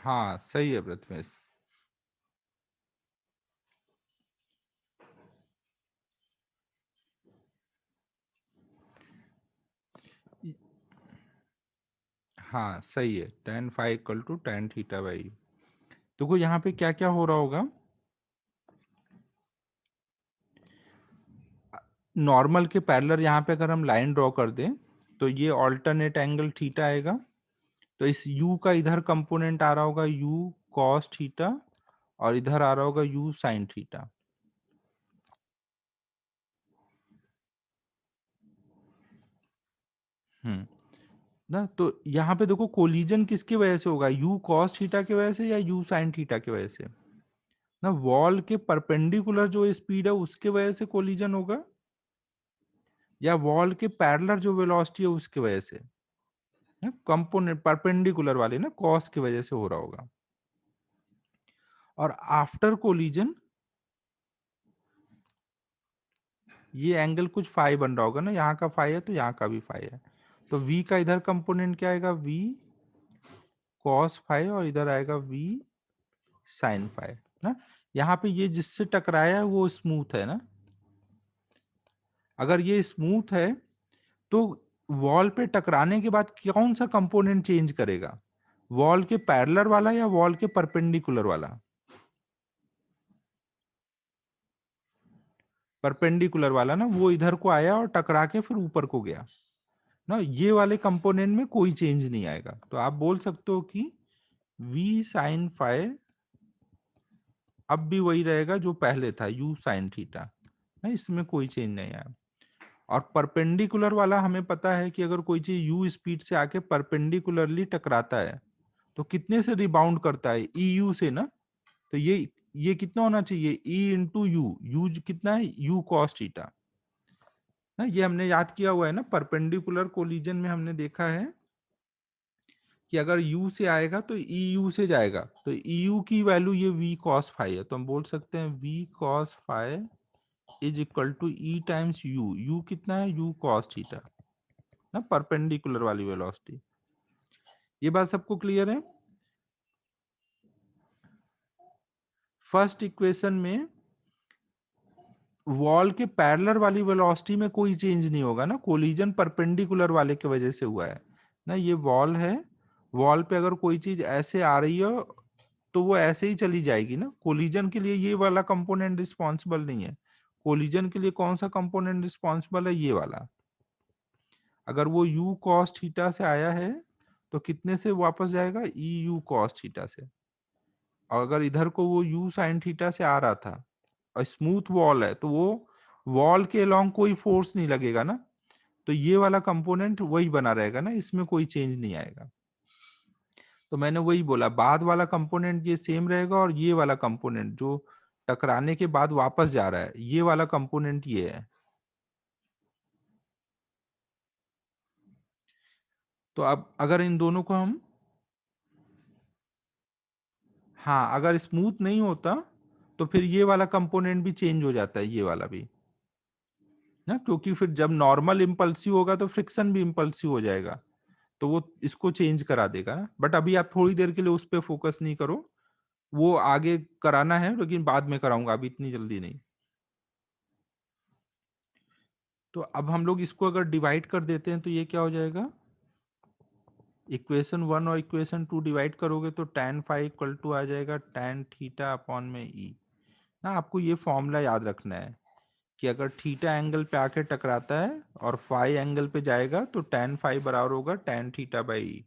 हाँ सही है प्रथमेश। हाँ सही है, tan phi equal to tan theta by. देखो यहाँ पे क्या क्या हो रहा होगा। नॉर्मल के पैरेलल यहाँ पे अगर हम लाइन ड्रॉ कर दें तो ये ऑल्टरनेट एंगल थीटा आएगा। तो इस u का इधर कंपोनेंट आ रहा होगा u cos थीटा, और इधर आ रहा होगा u sin थीटा। हम्म ना, तो यहाँ पे देखो कोलिजन किसकी वजह से होगा, u cos थीटा की वजह से या u sin थीटा की वजह से। ना वॉल के परपेंडिकुलर जो स्पीड है उसके वजह से कोलिजन होगा, या वॉल के पैरेलल जो वेलोसिटी है उसकी वजह से। कंपोनेंट परपेंडिकुलर वाले ना कॉस की वजह से हो रहा होगा। और आफ्टर कोलिजन ये एंगल कुछ फाई बन रहा होगा ना, यहाँ का फाई है तो यहाँ का भी फाई है। तो v का इधर कंपोनेंट क्या आएगा, v cos फाई, और इधर आएगा v sin फाई ना। यहाँ पे ये जिससे टकराया है वो स्मूथ है ना। अगर ये स्मूथ है तो वॉल पे टकराने के बाद कौन सा कंपोनेंट चेंज करेगा, वॉल के पैरेलल वाला या वॉल के परपेंडिकुलर वाला। परपेंडिकुलर वाला ना, वो इधर को आया और टकरा के फिर ऊपर को गया ना। ये वाले कंपोनेंट में कोई चेंज नहीं आएगा, तो आप बोल सकते हो कि v sin फाइ अब भी वही रहेगा जो पहले था u sin थीटा ना, इसमें कोई चेंज नहीं आया। और परपेंडिकुलर वाला हमें पता है कि अगर कोई चीज u स्पीड से आके परपेंडिकुलरली टकराता है तो कितने से रिबाउंड करता है, eu से ना। तो ये कितना होना चाहिए, e इंटू यू कितना है, u cos थीटा ना। ये हमने याद किया हुआ है ना, परपेंडिकुलर कोलिजन में हमने देखा है कि अगर u से आएगा तो eu से जाएगा, तो eu की वैल्यू ये v cos फाइ है, तो हम बोल सकते हैं v cos phi is equal to e times u कितना है, u cos थीटा ना, परपेंडिकुलर वाली वेलोसिटी। ये बात सबको क्लियर है। फर्स्ट इक्वेशन में वॉल के पैरेलल वाली वेलोसिटी में कोई चेंज नहीं होगा ना, कोलिजन परपेंडिकुलर वाले की वजह से हुआ है ना। ये वॉल है, वॉल पे अगर कोई चीज ऐसे आ रही हो तो वो ऐसे ही चली जाएगी ना। कोलिजन के लिए ये वाला कंपोनेंट रिस्पॉन्सिबल नहीं है। कोलिजन के लिए कौन सा कंपोनेंट रिस्पॉन्सिबल है, ये वाला। अगर वो u cos थीटा से आया है तो कितने से वापस जाएगा, e u cos थीटा से। और अगर इधर को वो u sin थीटा से आ रहा था और स्मूथ वॉल है तो वो वॉल के अलोंग कोई फोर्स नहीं लगेगा ना, तो ये वाला कंपोनेंट वही बना रहेगा ना, इसमें कोई चेंज नहीं आएगा। तो मैंने वही बोला, बाद वाला कंपोनेंट ये सेम रहेगा, और ये वाला कंपोनेंट जो टकराने के बाद वापस जा रहा है, ये वाला कंपोनेंट ये है। तो अब अगर इन दोनों को हम, हाँ अगर स्मूथ नहीं होता तो फिर ये वाला कंपोनेंट भी चेंज हो जाता है, ये वाला भी ना, क्योंकि फिर जब नॉर्मल इम्पल्सिव होगा तो फ्रिक्शन भी इम्पल्सिव हो जाएगा, तो वो इसको चेंज करा देगा ना। बट अभी आप थोड़ी देर के लिए उस पर फोकस नहीं करो, वो आगे कराना है लेकिन बाद में कराऊंगा, अभी इतनी जल्दी नहीं। तो अब हम लोग इसको अगर डिवाइड कर देते हैं तो ये क्या हो जाएगा, इक्वेशन वन और इक्वेशन टू डिवाइड करोगे तो tan फाइ इक्वल टू आ जाएगा tan थीटा अपॉन में ई ना। आपको ये फॉर्मूला याद रखना है कि अगर थीटा एंगल पे आके टकराता है और फाइ एंगल पे जाएगा तो tan फाइ बराबर होगा tan थीटा बाई ई।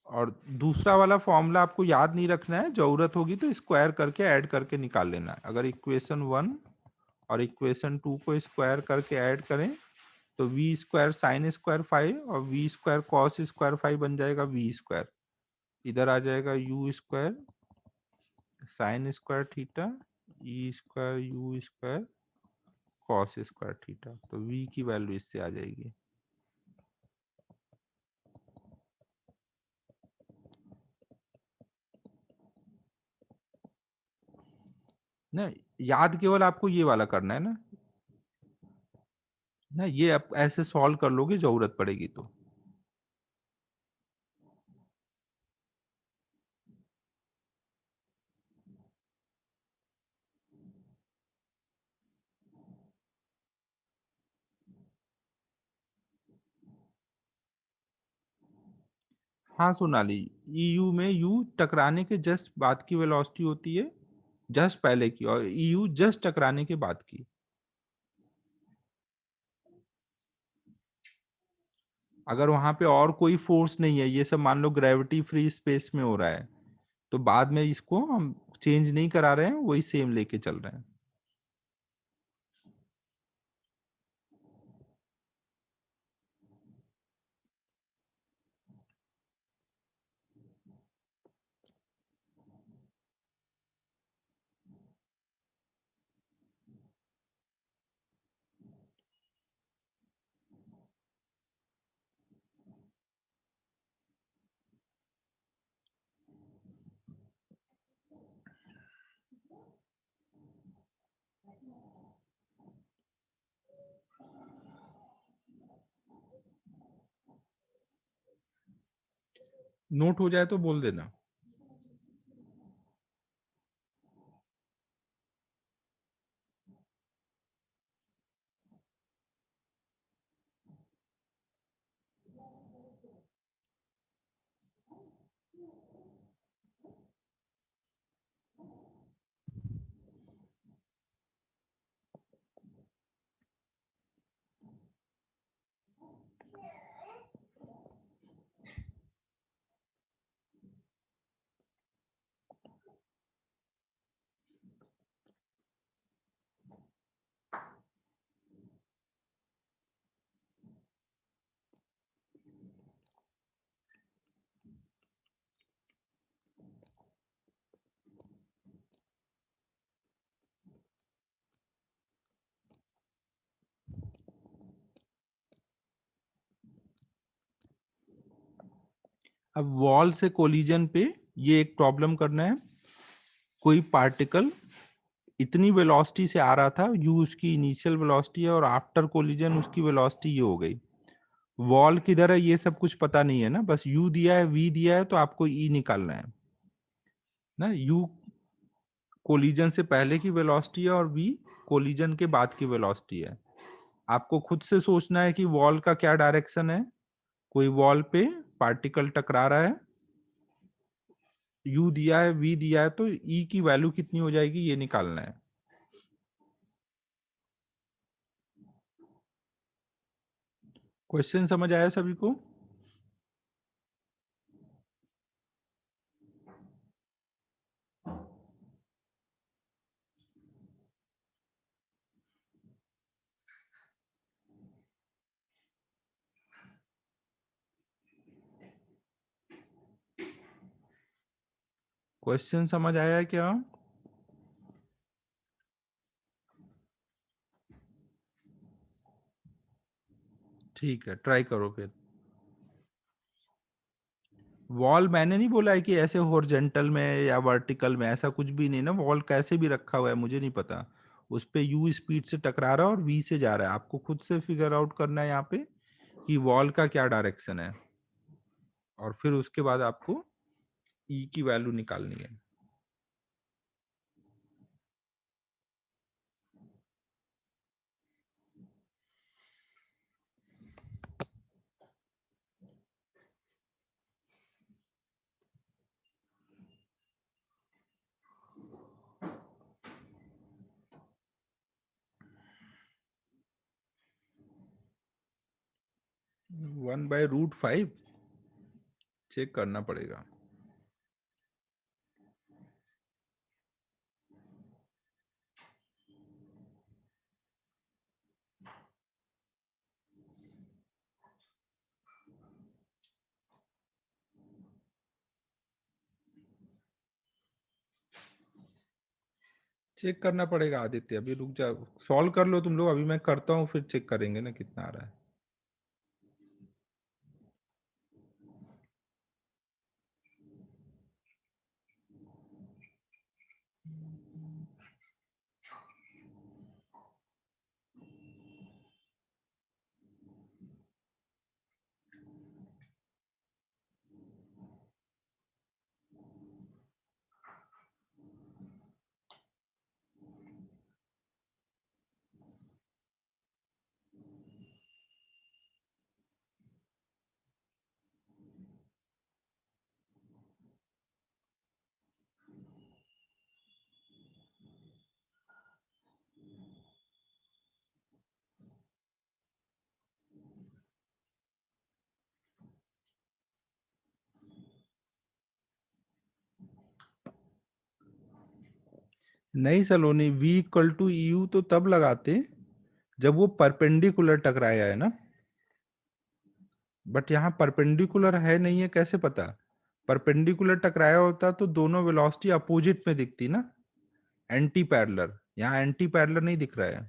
और दूसरा वाला फॉर्मूला आपको याद नहीं रखना है, जरूरत होगी तो स्क्वायर करके ऐड करके निकाल लेना है। अगर इक्वेशन वन और इक्वेशन टू को स्क्वायर करके ऐड करें तो V square sine square five और V square cos square five बन जाएगा वी स्क्वायर। इधर आ जाएगा U square sine square theta E square U square cos square theta, तो वी की वैल्यू इससे आ जाएगी ना। याद केवल आपको ये वाला करना है ना, ये आप ऐसे सॉल्व कर लोगे जरूरत पड़ेगी तो। हाँ सोनाली, ईयू में यू टकराने के जस्ट बाद की वेलोसिटी होती है, जस्ट पहले की, और ईयू जस्ट टकराने के बाद की। अगर वहां पे और कोई फोर्स नहीं है, ये सब मान लो ग्रेविटी फ्री स्पेस में हो रहा है, तो बाद में इसको हम चेंज नहीं करा रहे हैं, वही सेम लेके चल रहे हैं। नोट हो जाए तो बोल देना। अब वॉल से कोलिजन पे ये एक प्रॉब्लम करना है। कोई पार्टिकल इतनी वेलोसिटी से आ रहा था, यू उसकी इनिशियल वेलोसिटी है, और आफ्टर कोलिजन उसकी वेलोसिटी ये हो गई। वॉल किधर है ये सब कुछ पता नहीं है ना, बस यू दिया है, वी दिया है, तो आपको ई निकालना है ना। यू कोलिजन से पहले की वेलोसिटी है, और वी कोलिजन के बाद की वेलोसिटी है। आपको खुद से सोचना है कि वॉल का क्या डायरेक्शन है। कोई वॉल पे पार्टिकल टकरा रहा है, यू दिया है, वी दिया है, तो ई की वैल्यू कितनी हो जाएगी ये निकालना है। क्वेश्चन समझ आया सभी को? क्वेश्चन समझ आया क्या? ठीक है, ट्राई करो फिर। वॉल मैंने नहीं बोला है कि ऐसे हॉरिजॉन्टल में या वर्टिकल में, ऐसा कुछ भी नहीं ना। वॉल कैसे भी रखा हुआ है मुझे नहीं पता, उस पे यू स्पीड से टकरा रहा है और वी से जा रहा है। आपको खुद से फिगर आउट करना है यहाँ पे कि वॉल का क्या डायरेक्शन है, और फिर उसके बाद आपको ई की वैल्यू निकालनी है। 1/√5 चेक करना पड़ेगा। चेक करना पड़ेगा आदित्य, अभी रुक जा। सॉल्व कर लो तुम लोग, अभी मैं करता हूँ, फिर चेक करेंगे ना कितना आ रहा है। नहीं सलोनी, V इक्वल टू यू तो तब लगाते जब वो परपेंडिकुलर टकराया है ना। बट यहाँ परपेंडिकुलर है नहीं है, कैसे पता? परपेंडिकुलर टकराया होता तो दोनों वेलोसिटी अपोजिट में दिखती ना, एंटी पैरेलल। यहाँ एंटी पैरेलल नहीं दिख रहा है।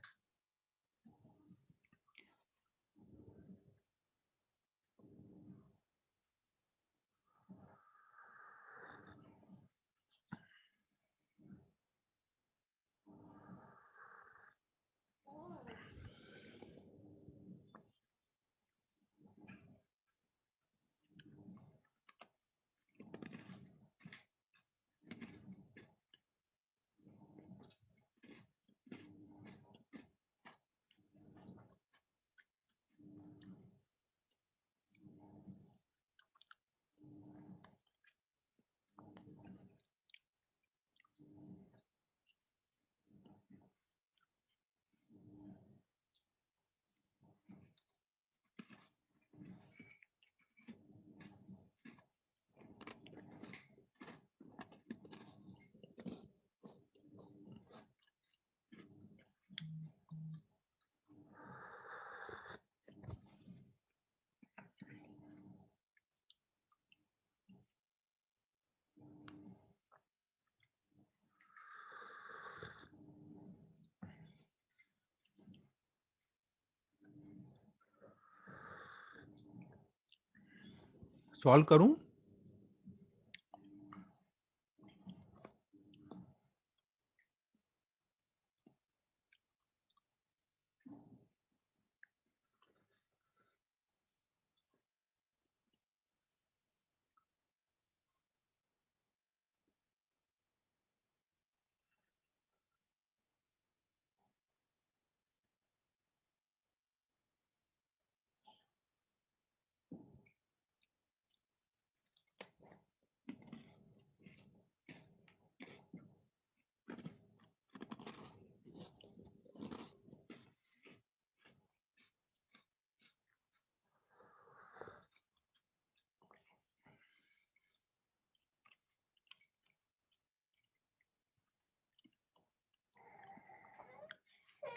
सॉल्व करूं?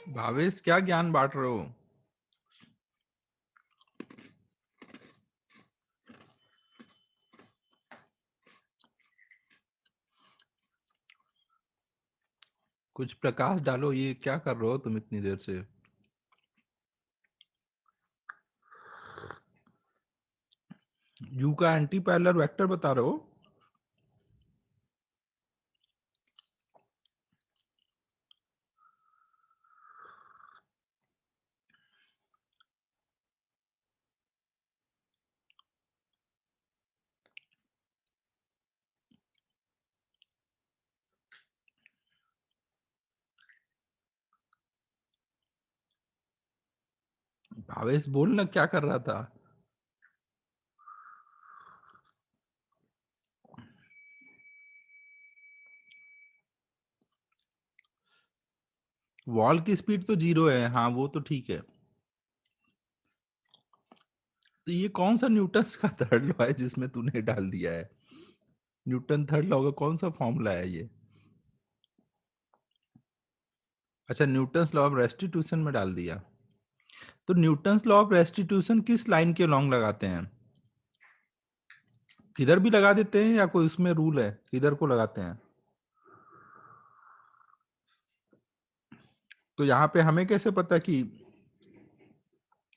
भावेश, क्या ज्ञान बांट रहे हो? कुछ प्रकाश डालो, ये क्या कर रहे हो तुम इतनी देर से? यू का एंटी पैरेलल वेक्टर बता रहे हो? भावेश बोल ना, क्या कर रहा था? वॉल की स्पीड तो 0 है, हाँ वो तो ठीक है। तो ये कौन सा न्यूटन का थर्ड लॉ है जिसमें तूने डाल दिया है? न्यूटन थर्ड लॉ का कौन सा फॉर्मूला है ये? अच्छा, न्यूटन लॉ ऑफ रेस्टिट्यूशन में डाल दिया। तो न्यूटन लॉ ऑफ रेस्टिट्यूशन किस लाइन के लॉन्ग लगाते हैं? किधर भी लगा देते हैं या कोई उसमें रूल है किधर को लगाते हैं? तो यहाँ पे हमें कैसे पता कि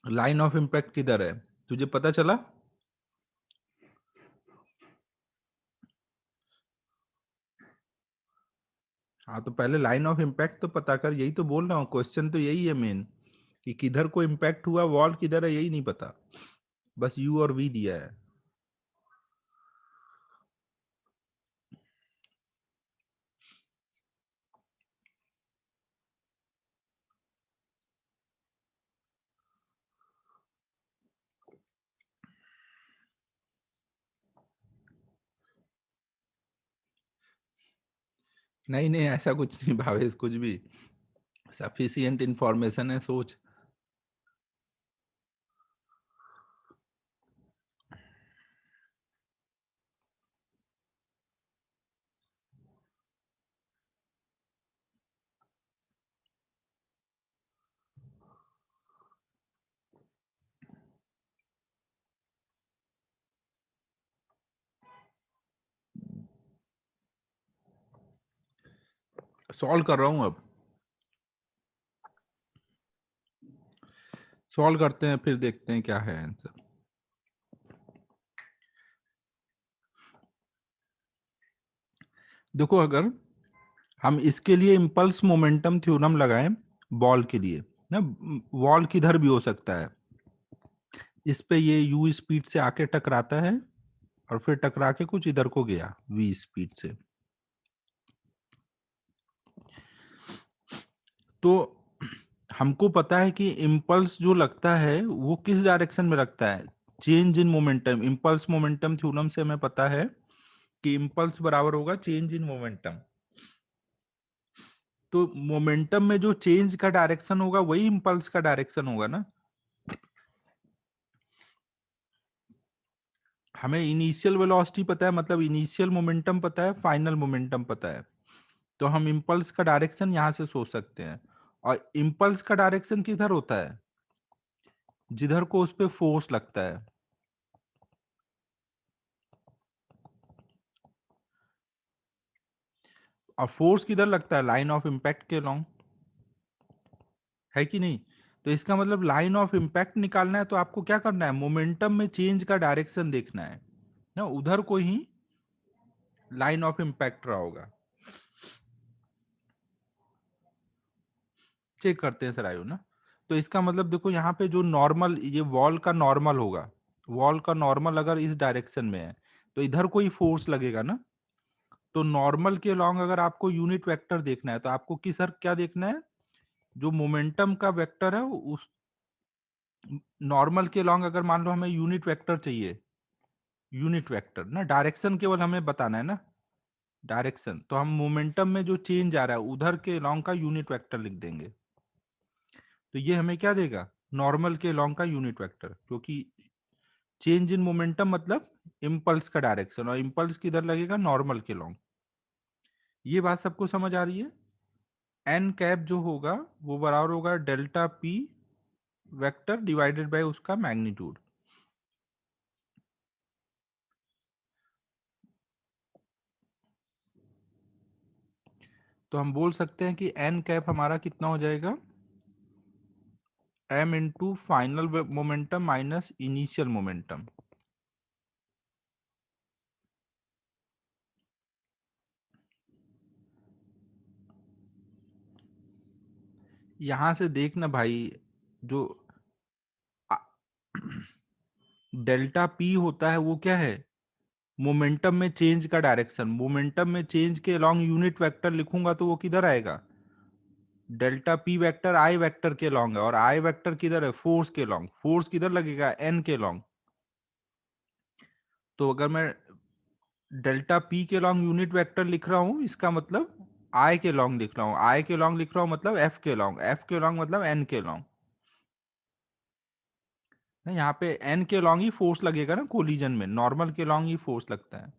लाइन ऑफ इम्पैक्ट किधर है? तुझे पता चला? हाँ, तो पहले लाइन ऑफ इम्पैक्ट तो पता कर, यही तो बोल रहा हूँ, क्वेश्चन तो यही है मेन, कि किधर को इम्पैक्ट हुआ, वॉल किधर है यही नहीं पता, बस यू और वी दिया है। नहीं नहीं, ऐसा कुछ नहीं भावेश, कुछ भी सफिशियंट इंफॉर्मेशन है, सोच। सॉल्व कर रहा हूं, अब सॉल्व करते हैं, फिर देखते हैं क्या है आंसर। देखो, अगर हम इसके लिए इम्पल्स मोमेंटम थ्योरम लगाएं बॉल के लिए ना, बॉल किधर भी हो सकता है, इस पे ये u स्पीड से आके टकराता है और फिर टकरा के कुछ इधर को गया v स्पीड से, तो हमको पता है कि इम्पल्स जो लगता है वो किस डायरेक्शन में लगता है, change in momentum. Impulse momentum theorem से हमें पता है कि इम्पल्स बराबर होगा चेंज इन मोमेंटम। तो मोमेंटम में जो चेंज का डायरेक्शन होगा वही इम्पल्स का डायरेक्शन होगा ना। हमें इनिशियल वेलोसिटी पता है, मतलब इनिशियल मोमेंटम पता है, फाइनल मोमेंटम पता है, तो हम इम्पल्स का डायरेक्शन यहां से सोच सकते हैं। और इम्पल्स का डायरेक्शन किधर होता है, जिधर को उस पे फोर्स लगता है। और फोर्स किधर लगता है, लाइन ऑफ इम्पैक्ट के लॉन्ग, है कि नहीं। तो इसका मतलब लाइन ऑफ इम्पैक्ट निकालना है तो आपको क्या करना है, मोमेंटम में चेंज का डायरेक्शन देखना है ना, उधर को ही लाइन ऑफ इम्पैक्ट रहा होगा। चेक करते हैं सर, आयु ना। तो इसका मतलब देखो यहाँ पे जो नॉर्मल, ये वॉल का नॉर्मल होगा, वॉल का नॉर्मल अगर इस डायरेक्शन में है तो इधर कोई फोर्स लगेगा ना। तो नॉर्मल के लॉन्ग अगर आपको यूनिट वेक्टर देखना है तो आपको किस सर क्या देखना है, जो मोमेंटम का वेक्टर है उस नॉर्मल के लॉन्ग, अगर मान लो हमें यूनिट वेक्टर चाहिए, यूनिट वेक्टर ना, डायरेक्शन केवल हमें बताना है ना, डायरेक्शन, तो हम मोमेंटम में जो चेंज आ रहा है उधर के लॉन्ग का यूनिट वेक्टर लिख देंगे। तो ये हमें क्या देगा, नॉर्मल के लॉन्ग का यूनिट वेक्टर, क्योंकि चेंज इन मोमेंटम मतलब इम्पल्स का डायरेक्शन, और इम्पल्स किधर लगेगा, नॉर्मल के लॉन्ग। ये बात सबको समझ आ रही है। एन कैप जो होगा वो बराबर होगा delta P vector divided by उसका मैग्नीट्यूड। तो हम बोल सकते हैं कि एन कैप हमारा कितना हो जाएगा, m into final momentum minus initial momentum. यहां से देखना भाई, जो डेल्टा पी होता है वो क्या है, मोमेंटम में चेंज का डायरेक्शन। मोमेंटम में चेंज के अलॉन्ग यूनिट वेक्टर लिखूंगा तो वो किधर आएगा, डेल्टा पी वेक्टर आई वेक्टर के लॉन्ग है, और आई वेक्टर किधर है, फोर्स के लॉन्ग। फोर्स किधर लगेगा, एन के लॉन्ग। तो अगर मैं डेल्टा पी के लॉन्ग यूनिट वेक्टर लिख रहा हूं, इसका मतलब आई के लॉन्ग लिख रहा हूं, आई के लॉन्ग लिख रहा हूं मतलब एफ के लॉन्ग, एफ के लॉन्ग मतलब एन के लॉन्ग। यहाँ पे एन के लॉन्ग ही फोर्स लगेगा ना, कोलिजन में नॉर्मल के लॉन्ग ही फोर्स लगता है।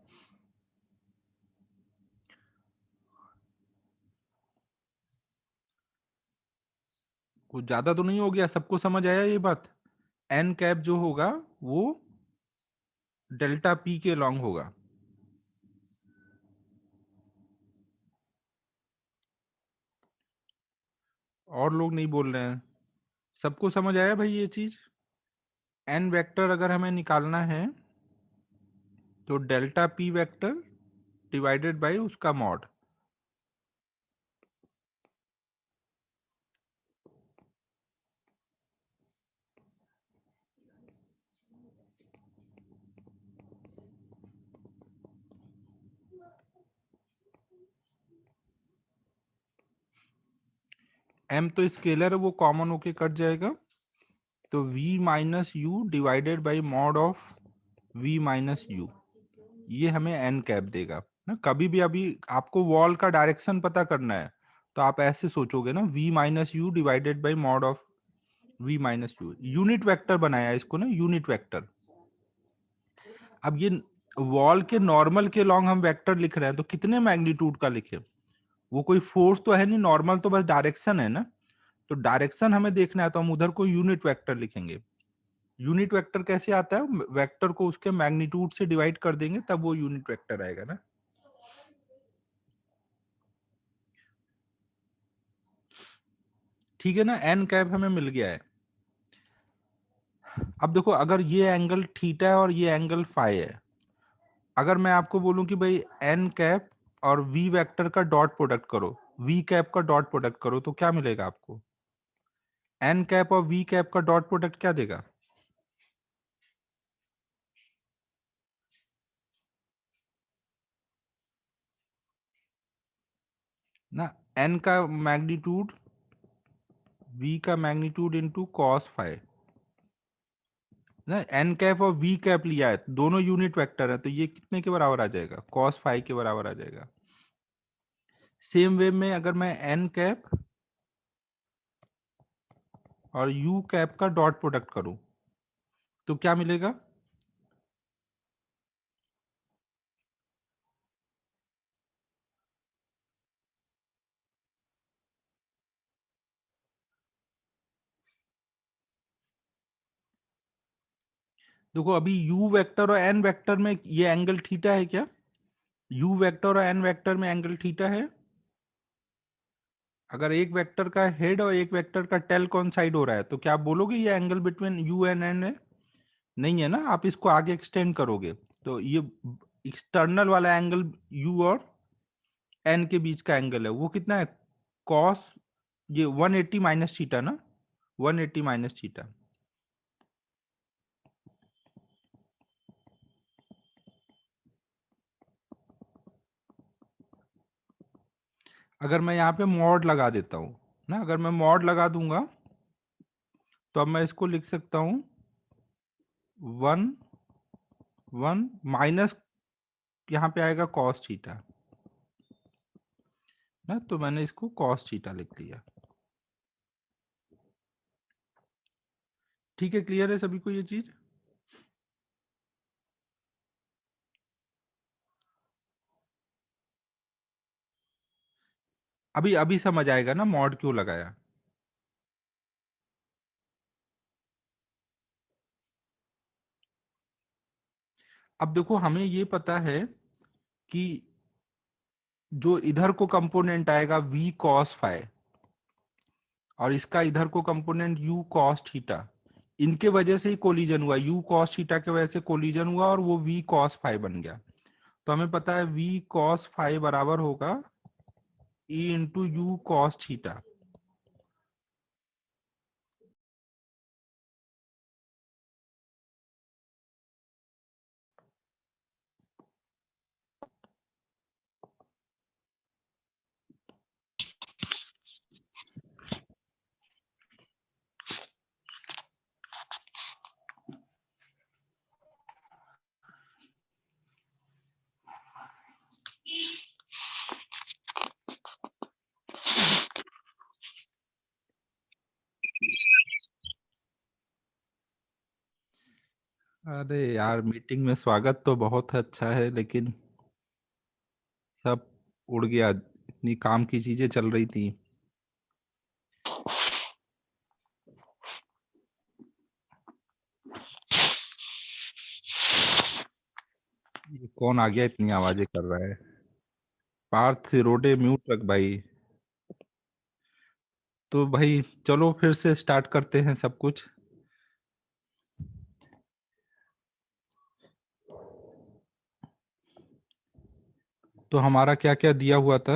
कुछ ज्यादा तो नहीं हो गया, सबको समझ आया ये बात। एन कैप जो होगा वो डेल्टा पी के लॉन्ग होगा। और लोग नहीं बोल रहे हैं, सबको समझ आया भाई ये चीज। एन वेक्टर अगर हमें निकालना है तो delta P vector divided by उसका मॉड। एम तो स्केलर है, वो कॉमन होके कट जाएगा, तो v minus you divided by mod of v minus you, ये हमें एन कैप देगा ना। कभी भी अभी आपको वॉल का डायरेक्शन पता करना है तो आप ऐसे सोचोगे ना, v minus you divided by mod of v minus you, unit vector बनाया इसको ना, यूनिट वेक्टर। अब ये वॉल के नॉर्मल के लॉन्ग हम वेक्टर लिख रहे हैं तो कितने मैग्नीट्यूड का लिखे, वो कोई फोर्स तो है नहीं, नॉर्मल तो बस डायरेक्शन है ना। तो डायरेक्शन हमें देखना है तो हम उधर को यूनिट वेक्टर लिखेंगे। यूनिट वेक्टर कैसे आता है, वेक्टर को उसके मैग्नीट्यूड से डिवाइड कर देंगे तब वो यूनिट वेक्टर आएगा ना। ठीक है ना, एन कैप हमें मिल गया है। अब देखो, अगर ये एंगल थीटा है और ये एंगल फाई है, अगर मैं आपको बोलूं कि भाई एन कैप और वी वेक्टर का डॉट प्रोडक्ट करो, वी कैप का डॉट प्रोडक्ट करो, तो क्या मिलेगा आपको? एन कैप और वी कैप का डॉट प्रोडक्ट क्या देगा? ना, एन का मैग्नीट्यूड वी का मैग्नीट्यूड इंटू कॉस फाई ना। एन कैप और वी कैप लिया है, दोनों यूनिट वेक्टर है, तो ये कितने के बराबर आ जाएगा? कॉस फाई के बराबर आ जाएगा। सेम वे में अगर मैं एन कैप और यू कैप का डॉट प्रोडक्ट करूं, तो क्या मिलेगा? देखो, अभी यू वेक्टर और एन वेक्टर में ये एंगल थीटा है क्या? यू वेक्टर और एन वेक्टर में एंगल थीटा है। अगर एक वेक्टर का हेड और एक वेक्टर का टेल कोइंसाइड हो रहा है, तो क्या आप बोलोगे ये angle between u and n है? नहीं है ना, आप इसको आगे एक्सटेंड करोगे तो ये एक्सटर्नल वाला एंगल यू और एन के बीच का एंगल है, वो कितना है? कॉस, ये 180 माइनस थीटा ना, 180 माइनस थीटा। अगर मैं यहाँ पे मॉड लगा देता हूँ ना, अगर मैं मॉड लगा दूंगा, तो अब मैं इसको लिख सकता हूँ 1 माइनस, यहाँ पे आएगा कॉस थीटा ना, तो मैंने इसको कॉस थीटा लिख लिया। ठीक है, क्लियर है सभी को ये चीज? अभी अभी समझ आएगा ना मॉड क्यों लगाया। अब देखो, हमें ये पता है कि जो इधर को कंपोनेंट आएगा v cos फाई, और इसका इधर को कंपोनेंट u cos थीटा, इनके वजह से ही कोलिजन हुआ, u cos थीटा के वजह से कोलिजन हुआ और वो v cos फाई बन गया। तो हमें पता है v cos फाई बराबर होगा e into u cos theta. अरे यार, मीटिंग में स्वागत तो बहुत अच्छा है, लेकिन सब उड़ गया, इतनी काम की चीजें चल रही थी। ये कौन आ गया इतनी आवाजें कर रहा है? पार्थ सिरोडे म्यूट रख भाई। तो भाई चलो फिर से स्टार्ट करते हैं सब कुछ। तो हमारा क्या क्या दिया हुआ था?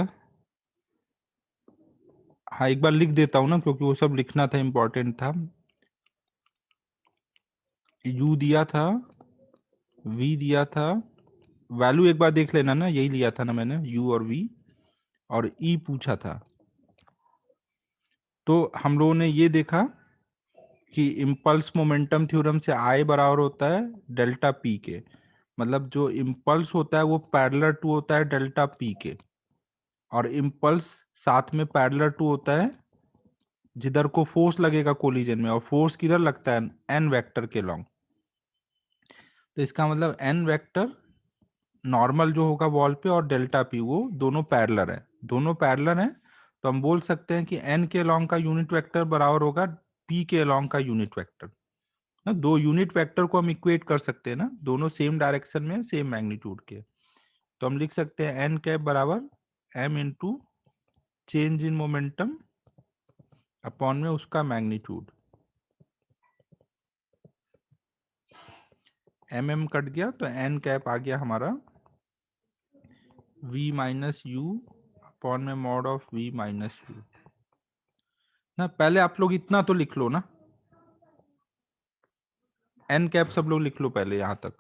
हाँ, एक बार लिख देता हूँ ना, क्योंकि वो सब लिखना था, इम्पोर्टेंट था। यू दिया था, वी दिया था, वैल्यू एक बार देख लेना ना, यही लिया था ना मैंने, यू और वी, और ई पूछा था। तो हम लोगों ने ये देखा कि इम्पल्स मोमेंटम थ्योरम से आई बराबर होता है डेल्टा पी के, मतलब जो इम्पल्स होता है वो पैरेलल टू होता है डेल्टा पी के, और इम्पल्स साथ में पैरेलल टू होता है जिधर को फोर्स लगेगा कोलिजन में, और फोर्स किधर लगता है? एन वेक्टर के लॉन्ग। तो इसका मतलब एन वेक्टर नॉर्मल जो होगा वॉल पे और डेल्टा पी, वो दोनों पैरेलल है, दोनों पैरेलल है। तो हम बोल सकते हैं कि एन के लॉन्ग का यूनिट वेक्टर बराबर होगा पी के लॉन्ग का यूनिट वेक्टर ना। दो यूनिट वेक्टर को हम इक्वेट कर सकते हैं ना, दोनों सेम डायरेक्शन में, सेम मैग्नीट्यूड के। तो हम लिख सकते हैं एन कैप बराबर m into change in momentum upon में उसका मैग्नीट्यूड, एम कट गया तो एन कैप आ गया हमारा v माइनस यू अपॉन में mod of v minus you ना। पहले आप लोग इतना तो लिख लो ना, एन कैप सब लोग लिख लो पहले, यहां तक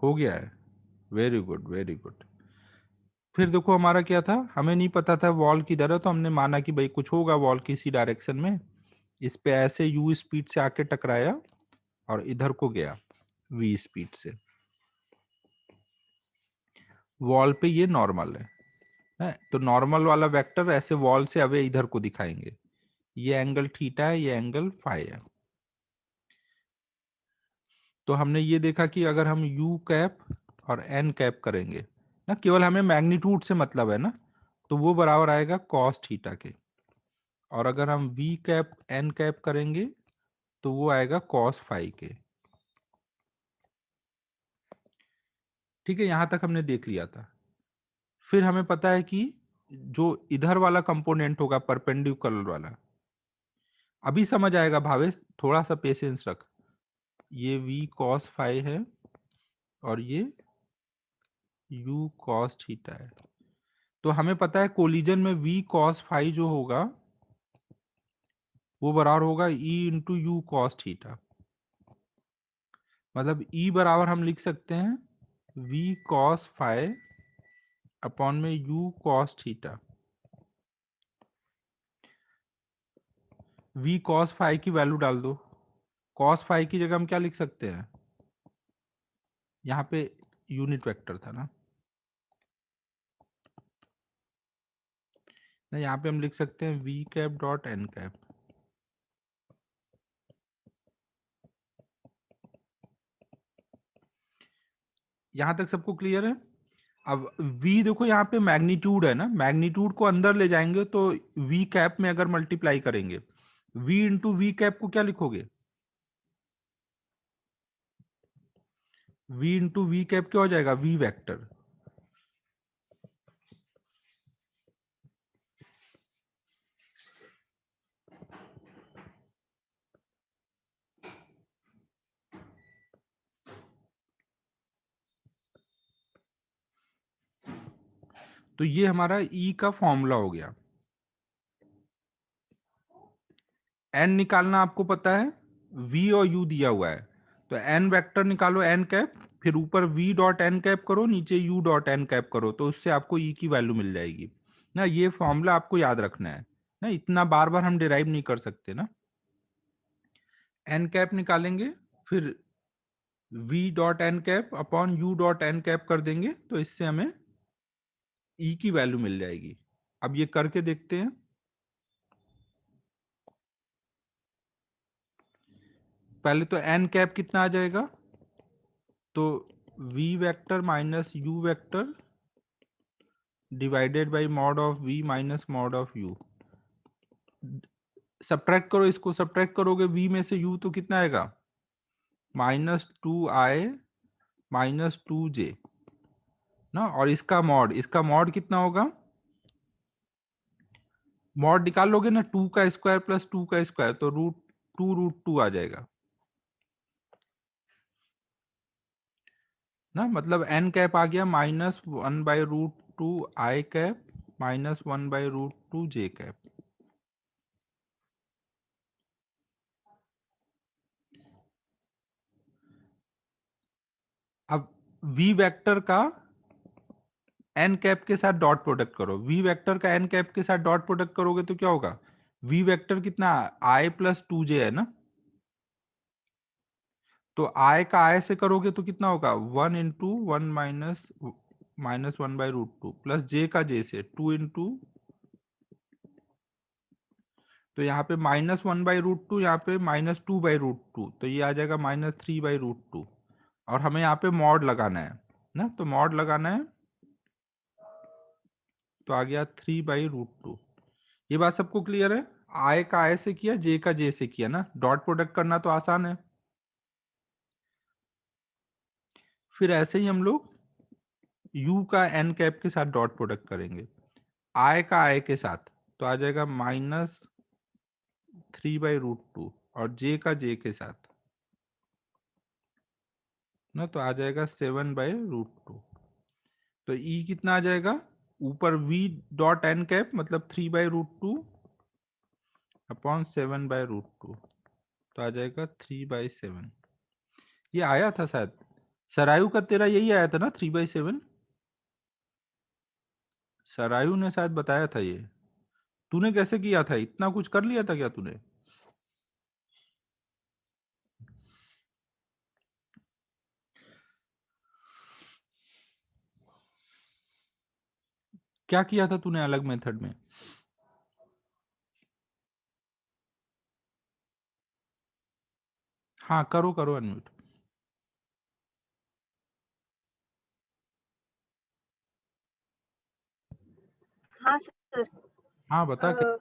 हो गया है। Very good very good. फिर देखो हमारा क्या था, हमें नहीं पता था वॉल किधर है, तो हमने माना कि भाई कुछ होगा वॉल किसी डायरेक्शन में, इस पे ऐसे यू स्पीड से आके टकराया और इधर को गया वी स्पीड से। वॉल पे ये नॉर्मल है, तो नॉर्मल वाला वेक्टर ऐसे वॉल से अवे इधर को दिखाएंगे। ये एंगल थीटा है, ये एंगल फाई है। तो हमने ये देखा कि अगर हम यू कैप और एन कैप करेंगे ना, केवल हमें मैग्नीट्यूड से मतलब है ना, तो वो बराबर आएगा कॉस थीटा के। और अगर हम वी कैप एन कैप करेंगे तो वो आएगा कॉस फाई के। ठीक है, यहां तक हमने देख लिया था। फिर हमें पता है कि जो इधर वाला कंपोनेंट होगा परपेंडिकुलर वाला, अभी समझ आएगा भावेश, थोड़ा सा पेशेंस रख। ये v cos फाई है और ये u cos थीटा है। तो हमें पता है कोलिजन में v cos फाई जो होगा वो बराबर होगा e into u cos theta. मतलब e बराबर हम लिख सकते हैं v cos फाई अपॉन में u cos theta. v cos phi की वैल्यू डाल दो। cos फाई की जगह हम क्या लिख सकते हैं, यहाँ पे यूनिट वेक्टर था ना, यहाँ पे हम लिख सकते हैं v cap dot n cap. यहां तक सबको क्लियर है। अब v देखो यहाँ पे मैग्नीट्यूड है ना, मैग्नीट्यूड को अंदर ले जाएंगे तो v कैप में अगर मल्टीप्लाई करेंगे, v इंटू वी कैप को क्या लिखोगे, v इंटू वी कैप क्या हो जाएगा, v वेक्टर। तो ये हमारा e का फॉर्मूला हो गया। n निकालना आपको पता है, v और u दिया हुआ है, तो n वेक्टर निकालो n कैप, फिर ऊपर v डॉट एन कैप करो, नीचे u डॉट एन कैप करो, तो उससे आपको e की वैल्यू मिल जाएगी ना। ये फॉर्मूला आपको याद रखना है ना, इतना बार बार हम डिराइव नहीं कर सकते ना। एन कैप निकालेंगे, फिर v dot n cap upon u dot n cap कर देंगे, तो इससे हमें e की वैल्यू मिल जाएगी। अब ये करके देखते हैं। पहले तो एन कैप कितना आ जाएगा, तो v vector minus u vector divided by mod of v minus mod of u। Subtract करो, इसको सब्ट्रैक्ट करोगे v में से u तो कितना आएगा, -2i -2j ना। और इसका मॉड कितना होगा, मॉड निकाल लोगे ना, 2 का स्क्वायर प्लस 2 का स्क्वायर, तो √2 आ जाएगा ना। मतलब एन कैप आ गया -1/√2 आई कैप -1/√2 जे कैप। अब v वेक्टर का एन कैप के साथ डॉट प्रोडक्ट करो, v वेक्टर का एन कैप के साथ डॉट प्रोडक्ट करोगे तो क्या होगा, v वेक्टर कितना i प्लस 2j है ना, तो i का i से करोगे तो कितना होगा 1 इंटू 1 माइनस 1/√2 प्लस j का j से 2 इंटू, तो यहाँ पे -1/√2, यहाँ पे -2/√2, तो ये आ जाएगा -3/√2। और हमें यहाँ पे मॉड लगाना है ना, तो मॉड लगाना है, तो आ गया 3/√2। ये बात सबको क्लियर है। आई का आई से किया, जे का जे से किया ना, डॉट प्रोडक्ट करना तो आसान है। फिर ऐसे ही हम लोग u का n कैप के साथ डॉट प्रोडक्ट करेंगे। I का I के साथ, तो आ जाएगा -3/√2, और J का J के साथ ना, तो आ जाएगा 7/√2। तो E कितना आ जाएगा, ऊपर V.n कैप मतलब 3/√2 अपॉन 7/√2, तो आ जाएगा 3/7। ये आया था शायद सरायु का, तेरा यही आया था ना 3/7। सरायु ने शायद बताया था ये। तूने कैसे किया था, इतना कुछ कर लिया था क्या तूने? क्या किया था तूने अलग मेथड में? हाँ करो करो अनम्यूट। हाँ सर। हाँ बता क्या।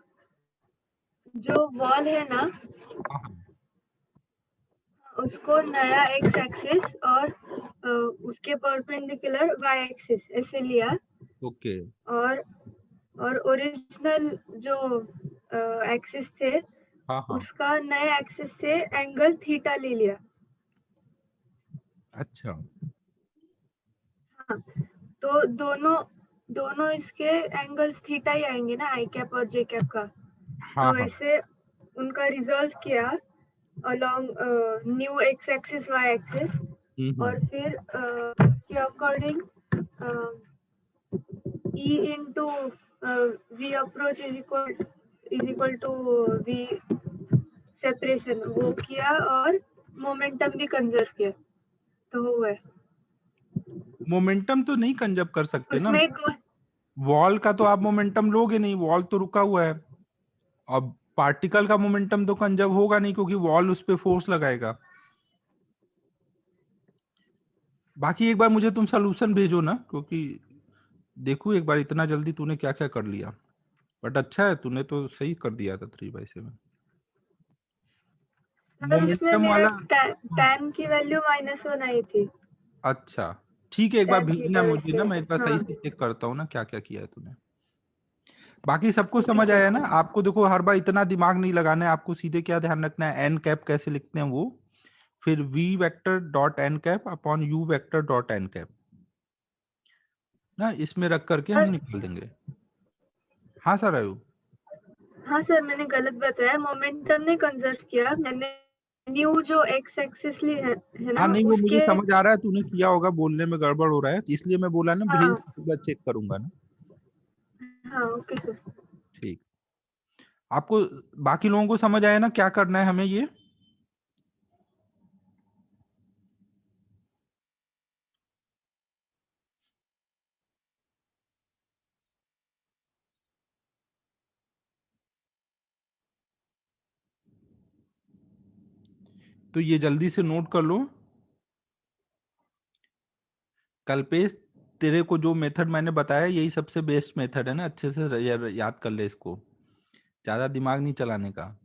जो वॉल है ना, हाँ हाँ, उसको नया एक्स एक्सिस और उसके परपेंडिकुलर वाई एक्सिस ऐसे लिया, ओके। और ओरिजिनल जो एक्सिस थे हाँ हाँ, उसका नए एक्सिस से एंगल थीटा ले लिया। अच्छा। हाँ, तो दोनों इसके एंगल्स थीटा ही आएंगे ना, आई कैप और जे कैप का। हाँ तो हाँ, ऐसे उनका रिजॉल्व किया along new x axis y axis, और फिर उसके according E into V approach is equal to V separation वो किया, और मोमेंटम भी कंजर्व किया, तो वो है। मोमेंटम तो नहीं कंजर्व कर सकते ना, उसमें एक वॉल का तो आप मोमेंटम लोगे नहीं, वॉल तो रुका हुआ है। अब पार्टिकल का मोमेंटम तो कंजर्व होगा नहीं, क्योंकि वॉल उस पे फोर्स लगाएगा। बाकी एक बार मुझे तुम सोल्यूशन भेजो ना, क्योंकि देखो एक बार इतना जल्दी तूने क्या क्या कर लिया। बट अच्छा है, तूने तो सही कर दिया था 3/7। सर उसमें मोमेंटम मेरा वाला। टैन की वैल्यू -1 आई थी। अच्छा ठीक है, एक बार टैन भेजना थीटा मुझे ना, वैसे, मैं एक बार हाँ सही से चेक करता हूँ ना क्या क्या किया है तूने। बाकी सबको ओके समझ आया सर। ना? आपको देखो हर बार इतना दिमाग नहीं लगाना है, आपको सीधे क्या ध्यान रखना है, एन कैप कैसे लिखते हैं वो, फिर v vector dot n cap upon u vector dot n cap ना, इसमें रख करके हम निकाल देंगे। हाँ सर आयु। हाँ सर, मैंने गलत बताया, मोमेंटम ने कंजर्व किया मैंने। न्यू जो एक्स एक्सिस ली है हाँ ना नहीं, वो मुझे उसके। समझ आ रहा है, तूने किया होगा, बोलने में गड़बड़ हो रहा है, तो इसलिए मैं बोला ना, भेज हाँ एक बार चेक करूंगा ना। हाँ ओके सर। ठीक। आपको बाकी लोगों को समझ आया ना क्या करना है हमें ये? तो ये जल्दी से नोट कर लो। कल्पेश, तेरे को जो मेथड मैंने बताया यही सबसे बेस्ट मेथड है ना, अच्छे से याद कर ले इसको, ज्यादा दिमाग नहीं चलाने का।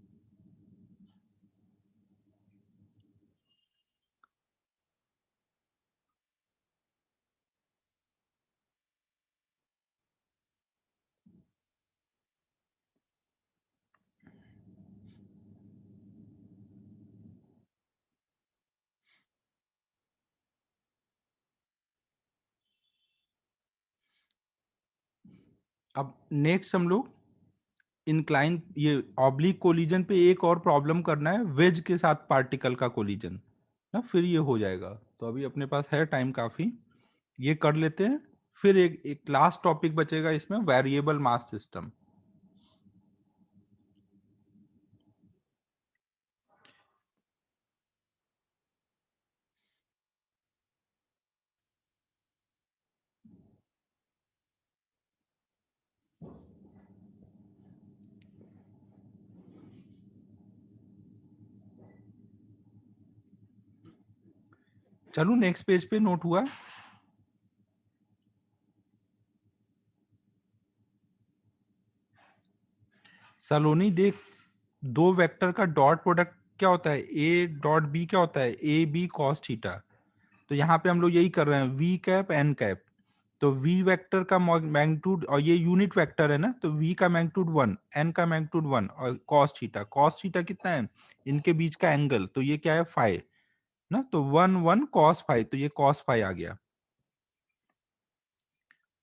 अब नेक्स्ट हम लोग इंक्लाइन, ये ऑब्लिक कोलिजन पे एक और प्रॉब्लम करना है, वेज के साथ पार्टिकल का कोलिजन ना, फिर ये हो जाएगा। तो अभी अपने पास है टाइम काफी, ये कर लेते हैं। फिर एक लास्ट टॉपिक बचेगा इसमें, वेरिएबल मास सिस्टम। चलो नेक्स्ट पेज पे नोट हुआ। सलोनी देख, दो वेक्टर का डॉट प्रोडक्ट क्या होता है, ए डॉट बी क्या होता है, ए बी कॉस थीटा। तो यहाँ पे हम लोग यही कर रहे हैं, वी कैप एन कैप। तो v वेक्टर का मैग्नीट्यूड, और ये यूनिट वेक्टर है ना, तो v का मैग्नीट्यूड 1, n का मैग्नीट्यूड 1, और cos थीटा कितना है, इनके बीच का एंगल, तो ये क्या है, फाइ ना, तो 1 cos फाइ, तो ये cos फाइ आ गया।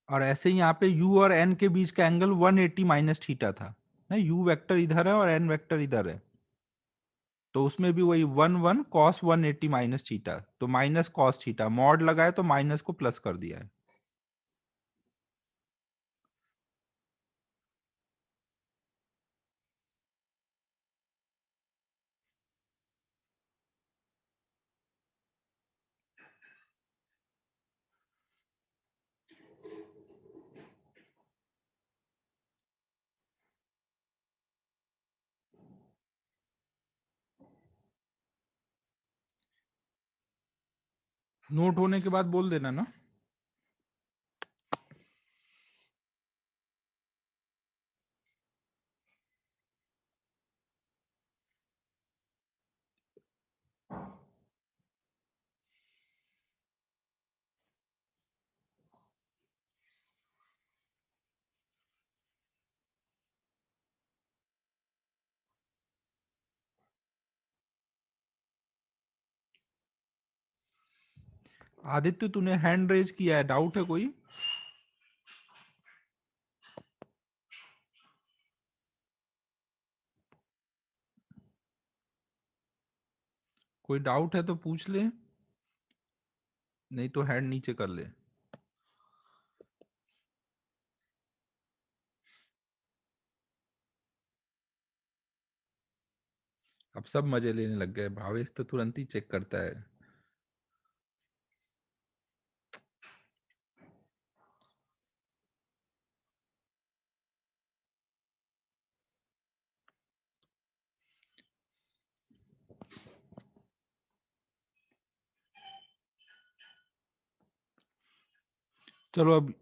और ऐसे ही यहाँ पे u और n के बीच का एंगल 180 माइनस थीटा था ना, u वेक्टर इधर है और n वेक्टर इधर है, तो उसमें भी वही 1 cos 180 माइनस थीटा, तो माइनस cos थीटा, मॉड लगाए तो माइनस को प्लस कर दिया है। नोट होने के बाद बोल देना ना। आदित्य, तूने हैंड रेज किया है, डाउट है कोई? कोई डाउट है तो पूछ ले, नहीं तो हैंड नीचे कर ले। अब सब मजे लेने लग गए, भावेश तो तुरंत ही चेक करता है। चलो अब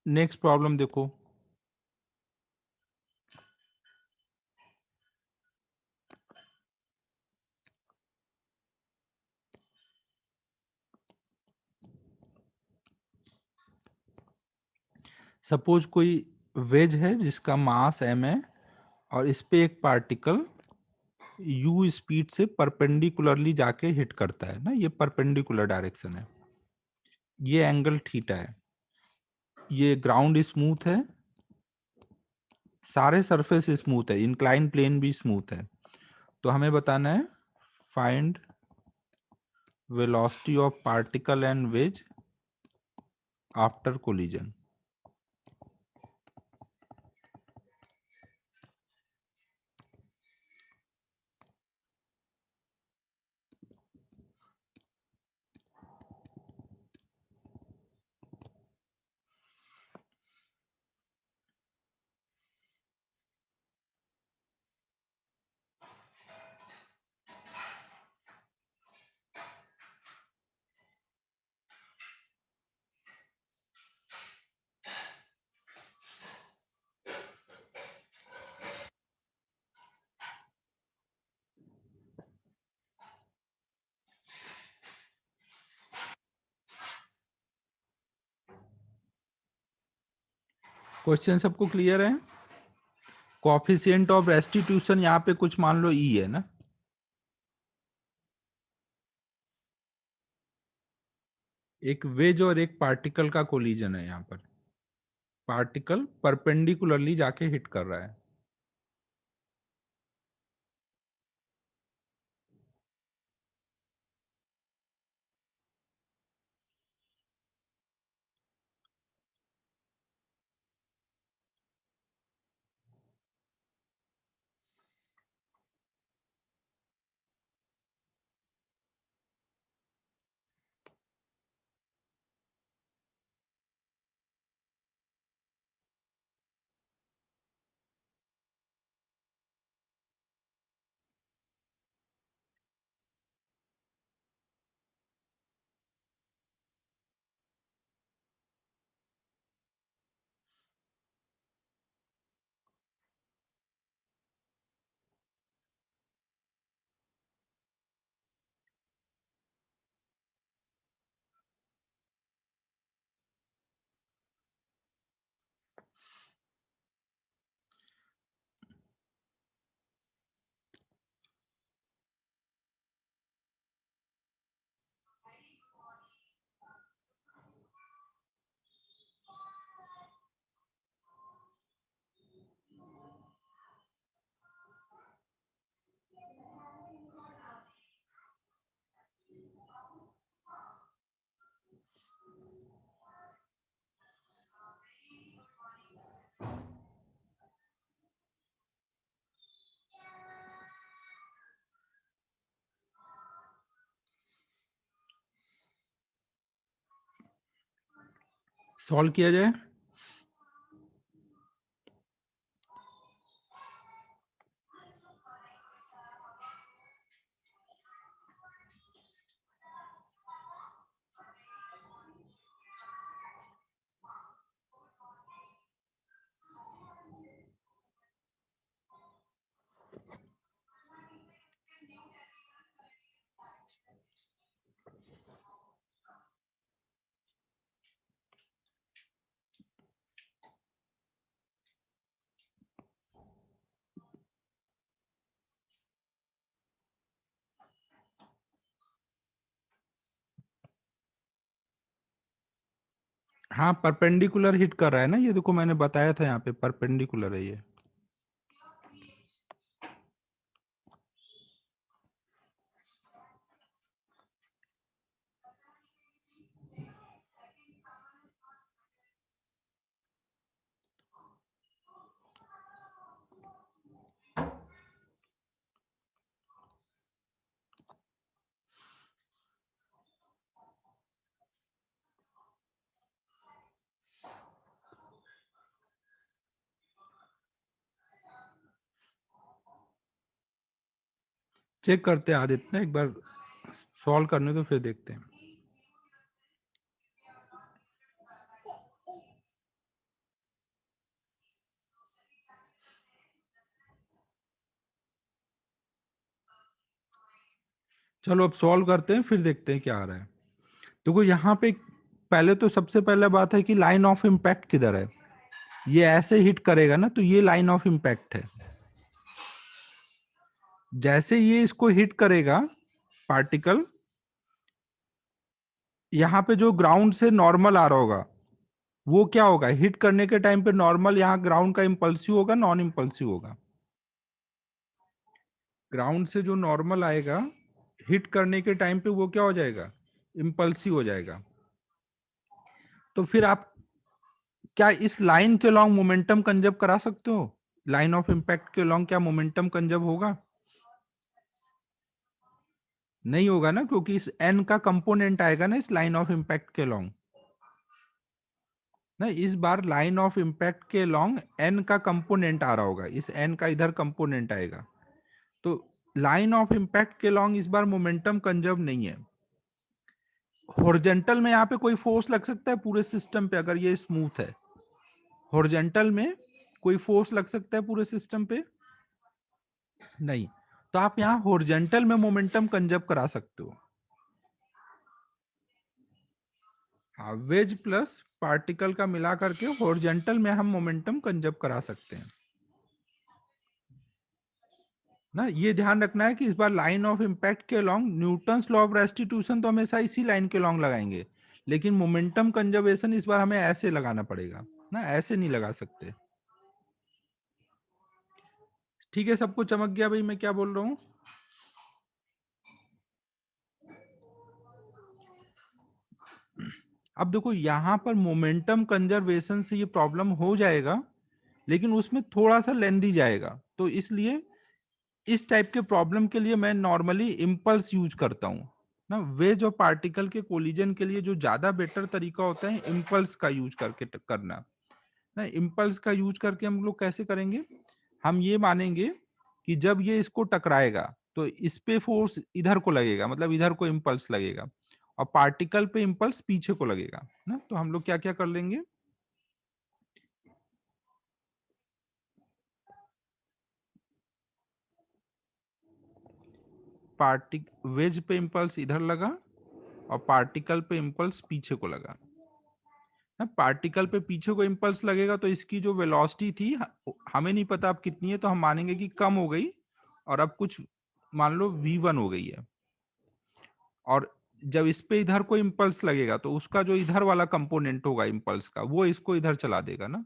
नेक्स्ट प्रॉब्लम देखो। सपोज कोई वेज है जिसका मास m है, और इस पे एक पार्टिकल u स्पीड से परपेंडिकुलरली जाके हिट करता है ना, ये परपेंडिकुलर डायरेक्शन है, ये एंगल थीटा है, ये ग्राउंड स्मूथ है, सारे सरफेस स्मूथ है, इंक्लाइन प्लेन भी स्मूथ है, तो हमें बताना है find velocity of particle and wedge after collision. Question सबको क्लियर है? कोफिशिएंट ऑफ रेस्टिट्यूशन यहाँ पे कुछ मान लो ई है ना, एक वेज और एक पार्टिकल का कोलिजन है, यहाँ पर पार्टिकल परपेंडिकुलरली जाके हिट कर रहा है। सॉल्व किया जाए। हाँ, परपेंडिकुलर हिट कर रहा है ना, ये देखो मैंने बताया था यहाँ पे परपेंडिकुलर है ये। चेक करते हैं आदित्य, एक बार सॉल्व करने तो फिर देखते हैं। चलो अब सॉल्व करते हैं, फिर देखते हैं क्या आ रहा है। देखो यहाँ पे पहले तो सबसे पहले बात है कि लाइन ऑफ इम्पैक्ट किधर है। ये ऐसे हिट करेगा ना, तो ये लाइन ऑफ इम्पैक्ट है। जैसे ये इसको हिट करेगा पार्टिकल, यहाँ पे जो ग्राउंड से नॉर्मल आ रहा होगा वो क्या होगा, हिट करने के टाइम पे नॉर्मल यहाँ ग्राउंड का इंपल्सिव होगा, नॉन इंपल्सिव होगा। ग्राउंड से जो नॉर्मल आएगा हिट करने के टाइम पे वो क्या हो जाएगा, इंपल्सिव हो जाएगा। तो फिर आप क्या इस लाइन के लॉन्ग मोमेंटम कंजर्व करा सकते हो? लाइन ऑफ इम्पैक्ट के लॉन्ग क्या मोमेंटम कंजर्व होगा? नहीं होगा ना, क्योंकि इस एन का कंपोनेंट आएगा ना इस लाइन ऑफ इम्पैक्ट के लॉन्ग ना। इस बार लाइन ऑफ इम्पैक्ट के लॉन्ग एन का कंपोनेंट आ रहा होगा, इस एन का इधर कंपोनेंट आएगा। तो लाइन ऑफ इम्पैक्ट के लॉन्ग इस बार मोमेंटम कंजर्व नहीं है। हॉरिजॉन्टल में यहाँ पे कोई फोर्स लग सकता है पूरे सिस्टम पे अगर ये स्मूथ है? हॉरिजॉन्टल में कोई फोर्स लग सकता है पूरे सिस्टम पे? नहीं। तो आप यहाँ हॉरिजॉन्टल में मोमेंटम कंजर्व करा सकते हो। हाँ, वेज प्लस पार्टिकल का मिला करके हॉरिजॉन्टल में हम मोमेंटम कंजर्व करा सकते हैं ना। ये ध्यान रखना है कि इस बार लाइन ऑफ इम्पैक्ट के long Newton's law of restitution तो हमेशा इसी लाइन के लॉन्ग लगाएंगे, लेकिन मोमेंटम कंजर्वेशन इस बार हमें ऐसे लगाना पड़ेगा ना, ऐसे नहीं लगा सकते। ठीक है, सबको चमक गया भाई मैं क्या बोल रहा हूँ? अब देखो यहाँ पर मोमेंटम कंजर्वेशन से ये प्रॉब्लम हो जाएगा, लेकिन उसमें थोड़ा सा लेंदी जाएगा। तो इसलिए इस टाइप के प्रॉब्लम के लिए मैं नॉर्मली इम्पल्स यूज करता हूँ ना। वेज और पार्टिकल के कोलिजन के लिए जो ज्यादा बेटर तरीका होता है इम्पल्स का यूज करके करना ना। इम्पल्स का यूज करके हम लोग कैसे करेंगे, हम ये मानेंगे कि जब ये इसको टकराएगा तो इस पे फोर्स इधर को लगेगा, मतलब इधर को इम्पल्स लगेगा, और पार्टिकल पे इम्पल्स पीछे को लगेगा ना। तो हम लोग क्या क्या कर लेंगे, पार्टिक वेज पे इम्पल्स इधर लगा और पार्टिकल पे इम्पल्स पीछे को लगा ना। पार्टिकल पे पीछे को इम्पल्स लगेगा तो इसकी जो वेलोसिटी थी हमें नहीं पता अब कितनी है, तो हम मानेंगे कि कम हो गई और अब कुछ मान लो v1 हो गई है। और जब इस पे इधर को इम्पल्स लगेगा तो उसका जो इधर वाला कंपोनेंट होगा इम्पल्स का वो इसको इधर चला देगा ना,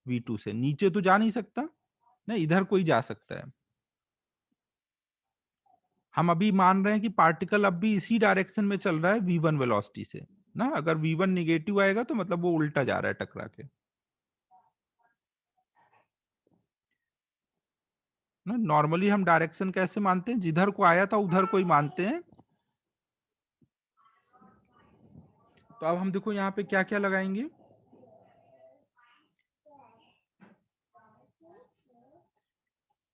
v2 से नीचे तो जा नहीं सकता ना, इधर कोई जा सकता है। हम अभी मान रहे हैं कि पार्टिकल अब भी इसी डायरेक्शन में चल रहा है v1 वेलोसिटी से ना। अगर v1 निगेटिव आएगा तो मतलब वो उल्टा जा रहा है टकरा के ना। नॉर्मली हम डायरेक्शन कैसे मानते हैं, जिधर को आया था उधर को ही मानते हैं। तो अब हम देखो यहाँ पे क्या क्या लगाएंगे,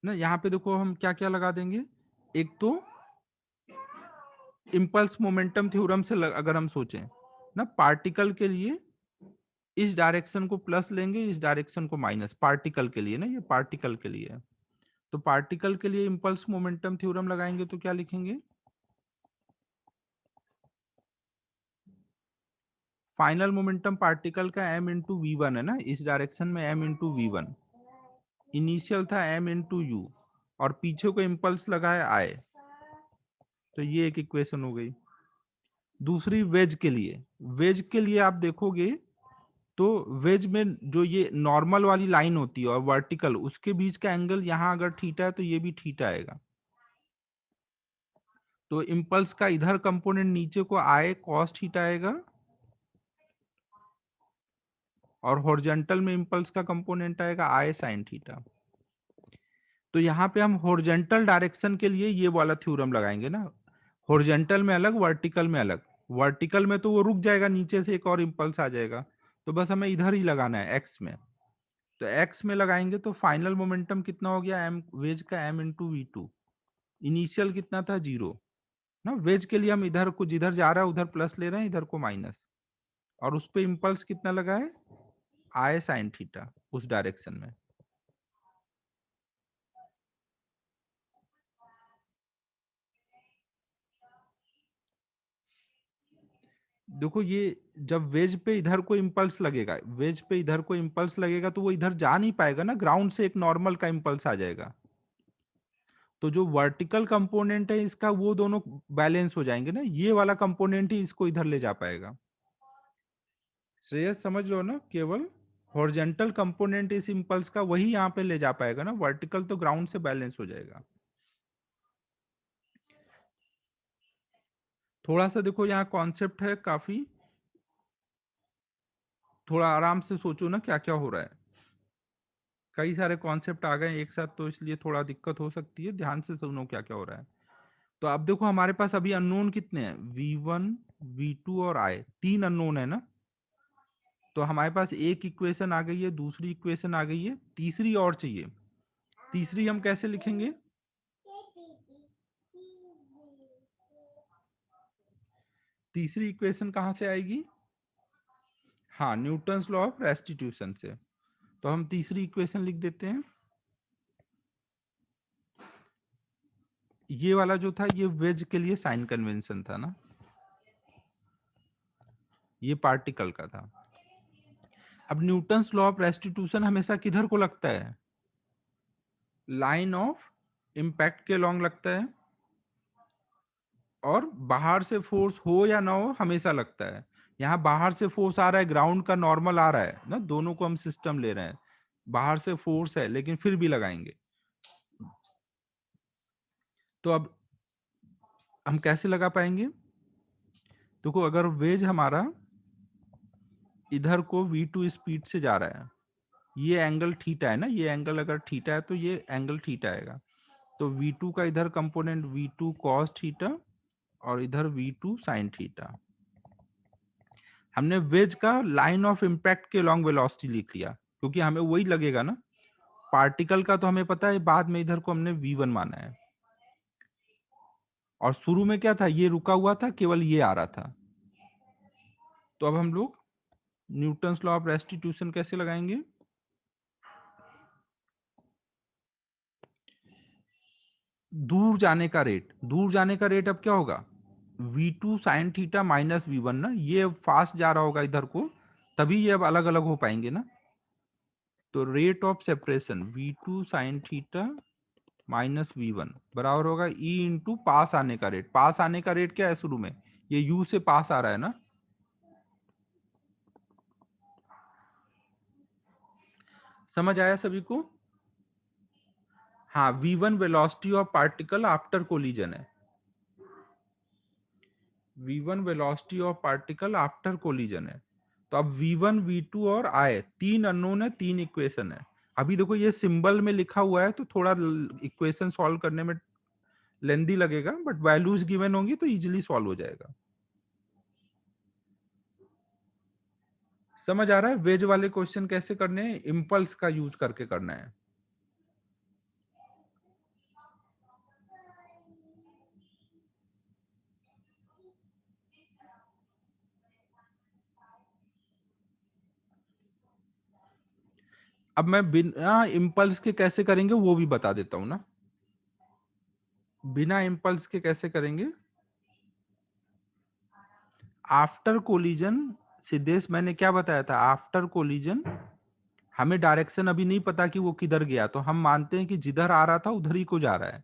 ना। यहाँ पे देखो हम क्या क्या लगा देंगे, एक तो इम्पल्स मोमेंटम थ्योरम से अगर हम सोचें ना, पार्टिकल के लिए इस डायरेक्शन को प्लस लेंगे, इस डायरेक्शन को माइनस, पार्टिकल के लिए ना, ये पार्टिकल के लिए है। तो पार्टिकल के लिए इम्पल्स मोमेंटम थ्योरम लगाएंगे तो क्या लिखेंगे, फाइनल मोमेंटम पार्टिकल का m इंटू वी वन है ना, इस डायरेक्शन में m into v one, initial था m इंटू यू, और पीछे को इम्पल्स लगा है I। तो ये एक इक्वेशन हो गई। दूसरी वेज के लिए, वेज के लिए आप देखोगे तो वेज में जो ये नॉर्मल वाली लाइन होती है और वर्टिकल, उसके बीच का एंगल यहाँ अगर थीटा है तो ये भी थीटा आएगा। तो इम्पल्स का इधर कंपोनेंट नीचे को आए कॉस थीटा आएगा, और हॉरिजॉन्टल में इम्पल्स का कंपोनेंट आएगा आए साइन थीटा। तो यहाँ पे हम हॉरिजॉन्टल डायरेक्शन के लिए ये वाला थ्योरम लगाएंगे ना, हॉरिजॉन्टल में अलग, वर्टिकल में अलग। वर्टिकल में तो वो रुक जाएगा, नीचे से एक और इम्पल्स आ जाएगा, तो बस हमें इधर ही लगाना है एक्स में। तो एक्स में लगाएंगे तो फाइनल मोमेंटम कितना हो गया, एम वेज का m into v two, initial कितना था 0 ना। वेज के लिए हम इधर कुछ इधर जा रहा है उधर प्लस ले रहे हैं, इधर को माइनस, और उस पे इम्पल्स कितना लगा है आई साइन थीटा उस डायरेक्शन में। देखो ये जब वेज पे इधर को इम्पल्स लगेगा, वेज पे इधर को इम्पल्स लगेगा तो वो इधर जा नहीं पाएगा ना, ग्राउंड से एक नॉर्मल का इम्पल्स आ जाएगा। तो जो वर्टिकल कंपोनेंट है इसका, वो दोनों बैलेंस हो जाएंगे ना, ये वाला कंपोनेंट ही इसको इधर ले जा पाएगा। श्रेयस समझ लो ना, केवल हॉरिजॉन्टल कंपोनेंट इस इम्पल्स का वही यहाँ पे ले जा पाएगा ना, वर्टिकल तो ग्राउंड से बैलेंस हो जाएगा। थोड़ा सा देखो यहाँ कॉन्सेप्ट है काफी, थोड़ा आराम से सोचो ना क्या क्या हो रहा है। कई सारे कॉन्सेप्ट आ गए एक साथ, तो इसलिए थोड़ा दिक्कत हो सकती है, ध्यान से सुनो क्या क्या हो रहा है। तो अब देखो हमारे पास अभी अननोन कितने हैं, V1 V2 और I, तीन अननोन है ना। तो हमारे पास एक इक्वेशन आ गई है, दूसरी इक्वेशन आ गई है, तीसरी और चाहिए। तीसरी हम कैसे लिखेंगे, तीसरी इक्वेशन कहां से आएगी, हाँ न्यूटन्स लॉ ऑफ रेस्टिट्यूशन से। तो हम तीसरी इक्वेशन लिख देते हैं, ये वाला जो था ये वेज के लिए साइन कन्वेंशन था ना, ये पार्टिकल का था। अब न्यूटन्स लॉ ऑफ रेस्टिट्यूशन हमेशा किधर को लगता है, लाइन ऑफ इम्पैक्ट के लॉन्ग लगता है, और बाहर से फोर्स हो या ना हो हमेशा लगता है। यहाँ बाहर से फोर्स आ रहा है, ग्राउंड का नॉर्मल आ रहा है ना, दोनों को हम सिस्टम ले रहे हैं, बाहर से फोर्स है लेकिन फिर भी लगाएंगे। तो अब हम कैसे लगा पाएंगे, देखो अगर वेज हमारा इधर को v2 स्पीड से जा रहा है, ये एंगल थीटा है ना, ये एंगल अगर थीटा है तो ये एंगल थीटा आएगा। तो v2 का इधर कंपोनेंट v2 cos थीटा, और इधर v2 sin थीटा। हमने वेज का लाइन ऑफ इम्पैक्ट के लॉन्ग वेलोसिटी लिख लिया, क्योंकि हमें वही लगेगा ना। पार्टिकल का तो हमें पता है, बाद में इधर को हमने v1 माना है, और शुरू में क्या था, ये रुका हुआ था, केवल ये आ रहा था। तो अब हम लोग न्यूटन्स लॉ ऑफ रेस्टिट्यूशन कैसे लगाएंगे, दूर जाने का रेट, दूर जाने का रेट अब क्या होगा, v2 sine theta minus v1 ना, ये फास्ट जा रहा होगा इधर को, तभी ये अब अलग अलग हो पाएंगे ना। तो rate of separation v2 sine theta minus v1 बराबर होगा e इंटू पास आने का रेट। पास आने का रेट क्या है, शुरू में ये u से पास आ रहा है ना। समझ आया सभी को, हाँ v1 velocity of particle after collision है, v1 velocity of particle after collision है। तो अब v1 v2 और I तीन अननोन है, तीन इक्वेशन है। अभी देखो ये सिंबल में लिखा हुआ है तो थोड़ा इक्वेशन सॉल्व करने में लेंदी लगेगा, बट वैल्यूज गिवन होंगी तो इजीली सॉल्व हो जाएगा। समझ आ रहा है वेज वाले क्वेश्चन कैसे करने हैं, इम्पल्स का यूज करके करना है। अब मैं बिना इम्पल्स के कैसे करेंगे वो भी बता देता हूं ना। बिना इम्पल्स के कैसे करेंगे? आफ्टर कोलिजन, सिद्धेश मैंने क्या बताया था? आफ्टर कोलिजन हमें डायरेक्शन अभी नहीं पता कि वो किधर गया, तो हम मानते हैं कि जिधर आ रहा था उधर ही को जा रहा है।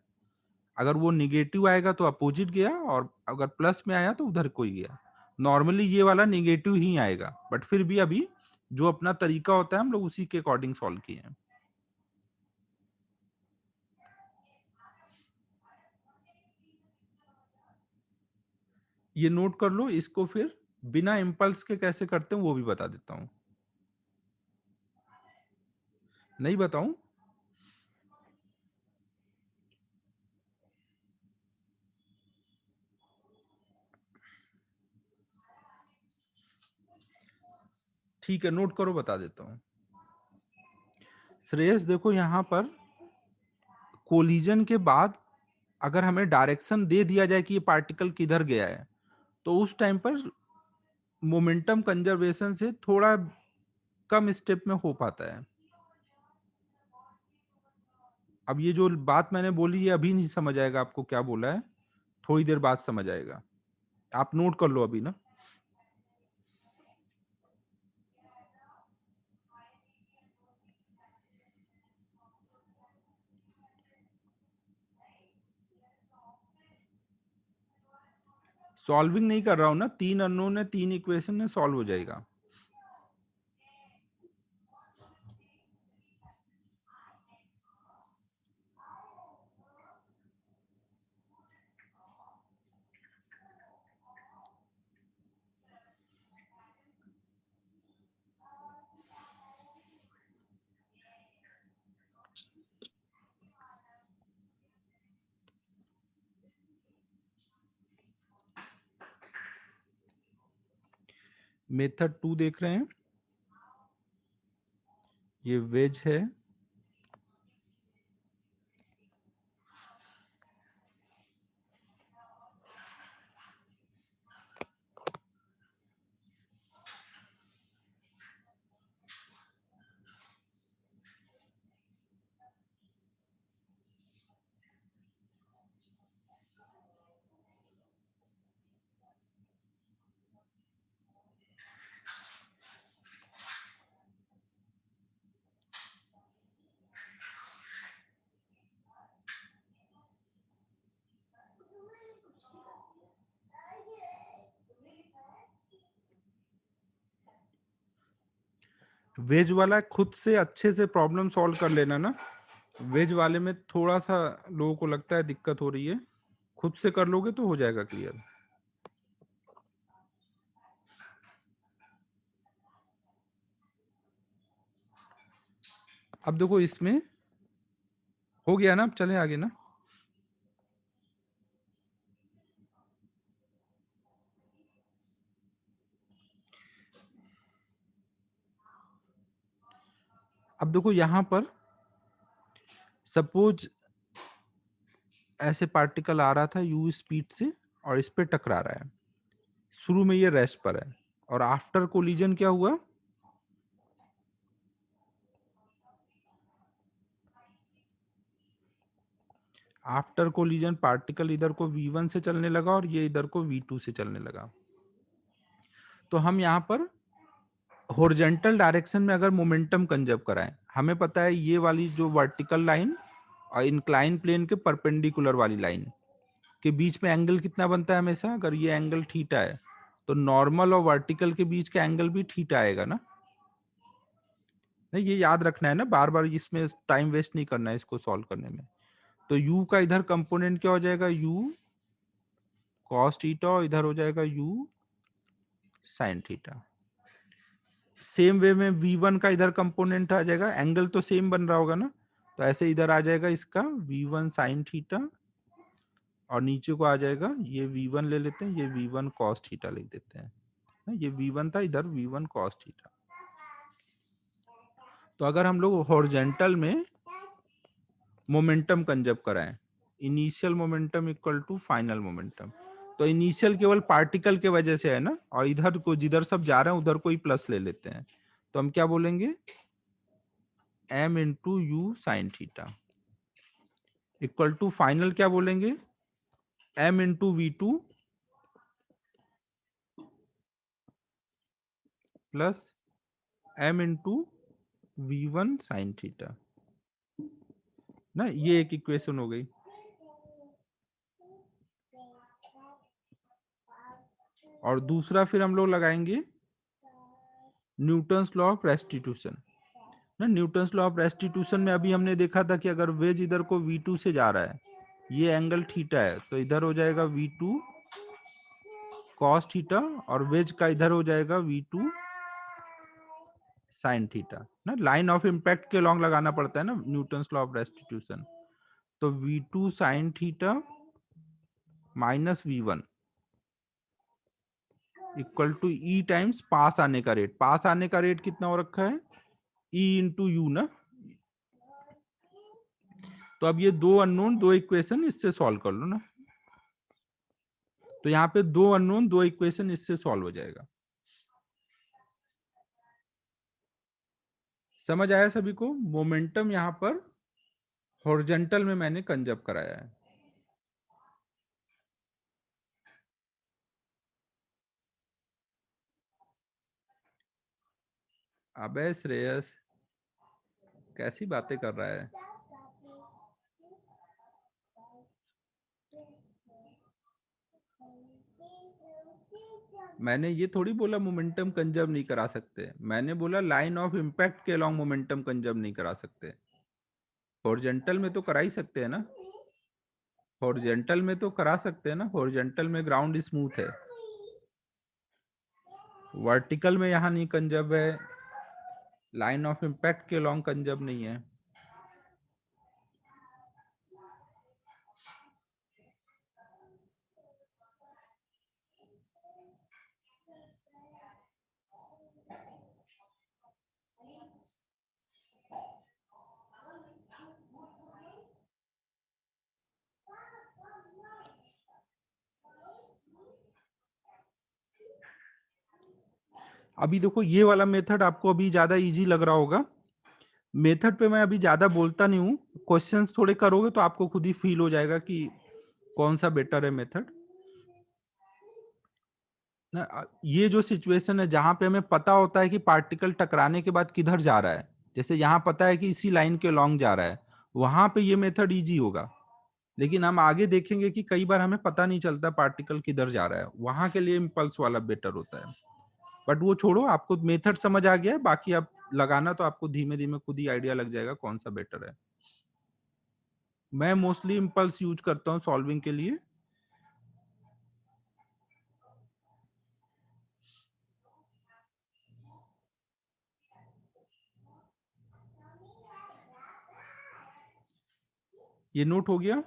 अगर वो निगेटिव आएगा तो अपोजिट गया, और अगर प्लस में आया तो उधर कोई गया। नॉर्मली ये वाला निगेटिव ही आएगा, बट फिर भी अभी जो अपना तरीका होता है हम लोग उसी के अकॉर्डिंग सॉल्व किए हैं। ये नोट कर लो इसको, फिर बिना इम्पल्स के कैसे करते हैं वो भी बता देता हूं। नहीं बताऊं? ठीक है, नोट करो, बता देता हूं। श्रेयस देखो, यहां पर कोलिजन के बाद अगर हमें डायरेक्शन दे दिया जाए कि ये पार्टिकल किधर गया है, तो उस टाइम पर मोमेंटम कंजर्वेशन से थोड़ा कम स्टेप में हो पाता है। अब ये जो बात मैंने बोली ये अभी नहीं समझ आएगा आपको क्या बोला है, थोड़ी देर बाद समझ आएगा। आप नोट कर लो अभी ना। सॉल्विंग नहीं कर रहा हूं ना, 3 अननोन है, 3 इक्वेशन है, सॉल्व हो जाएगा। मेथड 2 देख रहे हैं, ये वेज है। वेज वाला खुद से अच्छे से प्रॉब्लम सॉल्व कर लेना ना। वेज वाले में थोड़ा सा लोगों को लगता है दिक्कत हो रही है, खुद से कर लोगे तो हो जाएगा क्लियर। अब देखो इसमें हो गया ना, अब चले आगे ना। अब देखो यहां पर सपोज ऐसे पार्टिकल आ रहा था यू स्पीड से और इस पे टकरा रहा है, शुरू में ये रेस्ट पर है, और आफ्टर कोलिजन क्या हुआ? आफ्टर कोलिजन पार्टिकल इधर को v1 से चलने लगा और ये इधर को v2 से चलने लगा। तो हम यहाँ पर हॉरिजॉन्टल डायरेक्शन में अगर मोमेंटम कंजर्व कराएं, हमें पता है ये वाली जो वर्टिकल लाइन और इंक्लाइन प्लेन के परपेंडिकुलर वाली लाइन के बीच में एंगल कितना बनता है हमेशा? अगर ये एंगल थीटा है तो नॉर्मल और वर्टिकल के बीच का एंगल भी थीटा आएगा ना। नहीं, ये याद रखना है ना, बार बार इसमें टाइम वेस्ट नहीं करना है इसको सॉल्व करने में। तो u का इधर कंपोनेंट क्या हो जाएगा? u cos थीटा, और इधर हो जाएगा u sin theta. Same way में v1 का इधर कंपोनेंट आ जाएगा, एंगल तो सेम बन रहा होगा ना, तो ऐसे इधर आ जाएगा इसका v1 sin थीटा, और नीचे को आ जाएगा ये v1 ले लेते हैं, ये v1 cos थीटा लिख देते हैं। ये v1 था, इधर v1 cos थीटा। तो अगर हम लोग हॉरिजॉन्टल में मोमेंटम कंजर्व कराएं, initial momentum equal to final momentum, तो इनिशियल केवल पार्टिकल के वजह से है ना, और इधर को जिधर सब जा रहे हैं उधर कोई प्लस ले लेते हैं, तो हम क्या बोलेंगे? m into u sine theta equal to final क्या बोलेंगे, m into v two plus m into v one sine theta ना। ये एक इक्वेशन हो गई। और दूसरा फिर हम लोग लगाएंगे न्यूटन्स लॉ ऑफ रेस्टिट्यूशन ना। न्यूटन्स लॉ ऑफ रेस्टिट्यूशन में अभी हमने देखा था कि अगर वेज इधर को v2 से जा रहा है, ये एंगल थीटा है, तो इधर हो जाएगा v2 cos थीटा और वेज का इधर हो जाएगा v2 साइन थीटा ना। लाइन ऑफ इम्पैक्ट के लॉन्ग लगाना पड़ता है ना न्यूटन्स लॉ ऑफ रेस्टिट्यूशन। तो v2 sine theta minus v1 equal to E times पास आने का रेट। पास आने का रेट कितना हो रखा है, ई इंटू यू ना। तो अब ये दो अननोन दो इक्वेशन इससे सॉल्व कर लो ना। तो यहाँ पे दो अननोन दो इक्वेशन इससे सॉल्व हो जाएगा। समझ आया सभी को। मोमेंटम यहाँ पर हॉरिजॉन्टल में मैंने कंजर्व कराया है। अबे श्रेयस कैसी बातें कर रहा है। मैंने ये थोड़ी बोला मोमेंटम कंजर्व नहीं करा सकते, मैंने बोला लाइन ऑफ इम्पैक्ट के अलोंग मोमेंटम कंजर्व नहीं करा सकते। हॉरिजॉन्टल में तो करा ही सकते हैं ना। हॉरिजॉन्टल में तो करा सकते हैं ना, हॉरिजॉन्टल में ग्राउंड स्मूथ है। वर्टिकल में यहाँ नहीं कंजर्व है, लाइन ऑफ इम्पैक्ट के अलोंग कंजर्व नहीं है। अभी देखो ये वाला मेथड आपको अभी ज्यादा इजी लग रहा होगा। मेथड पे मैं अभी ज्यादा बोलता नहीं हूँ, क्वेश्चंस थोड़े करोगे तो आपको खुद ही फील हो जाएगा कि कौन सा बेटर है मेथड ना। ये जो सिचुएशन है जहां पे हमें पता होता है कि पार्टिकल टकराने के बाद किधर जा रहा है, जैसे यहाँ पता है कि इसी लाइन के लॉन्ग जा रहा है, वहां पे ये मेथड इजी होगा। लेकिन हम आगे देखेंगे कि कई बार हमें पता नहीं चलता पार्टिकल किधर जा रहा है, वहां के लिए इम्पल्स वाला बेटर होता है। बट वो छोड़ो, आपको मेथड समझ आ गया है, बाकी आप लगाना तो आपको धीमे धीमे खुद ही आइडिया लग जाएगा कौन सा बेटर है। मैं मोस्टली इम्पल्स यूज करता हूँ सॉल्विंग के लिए। ये नोट हो गया।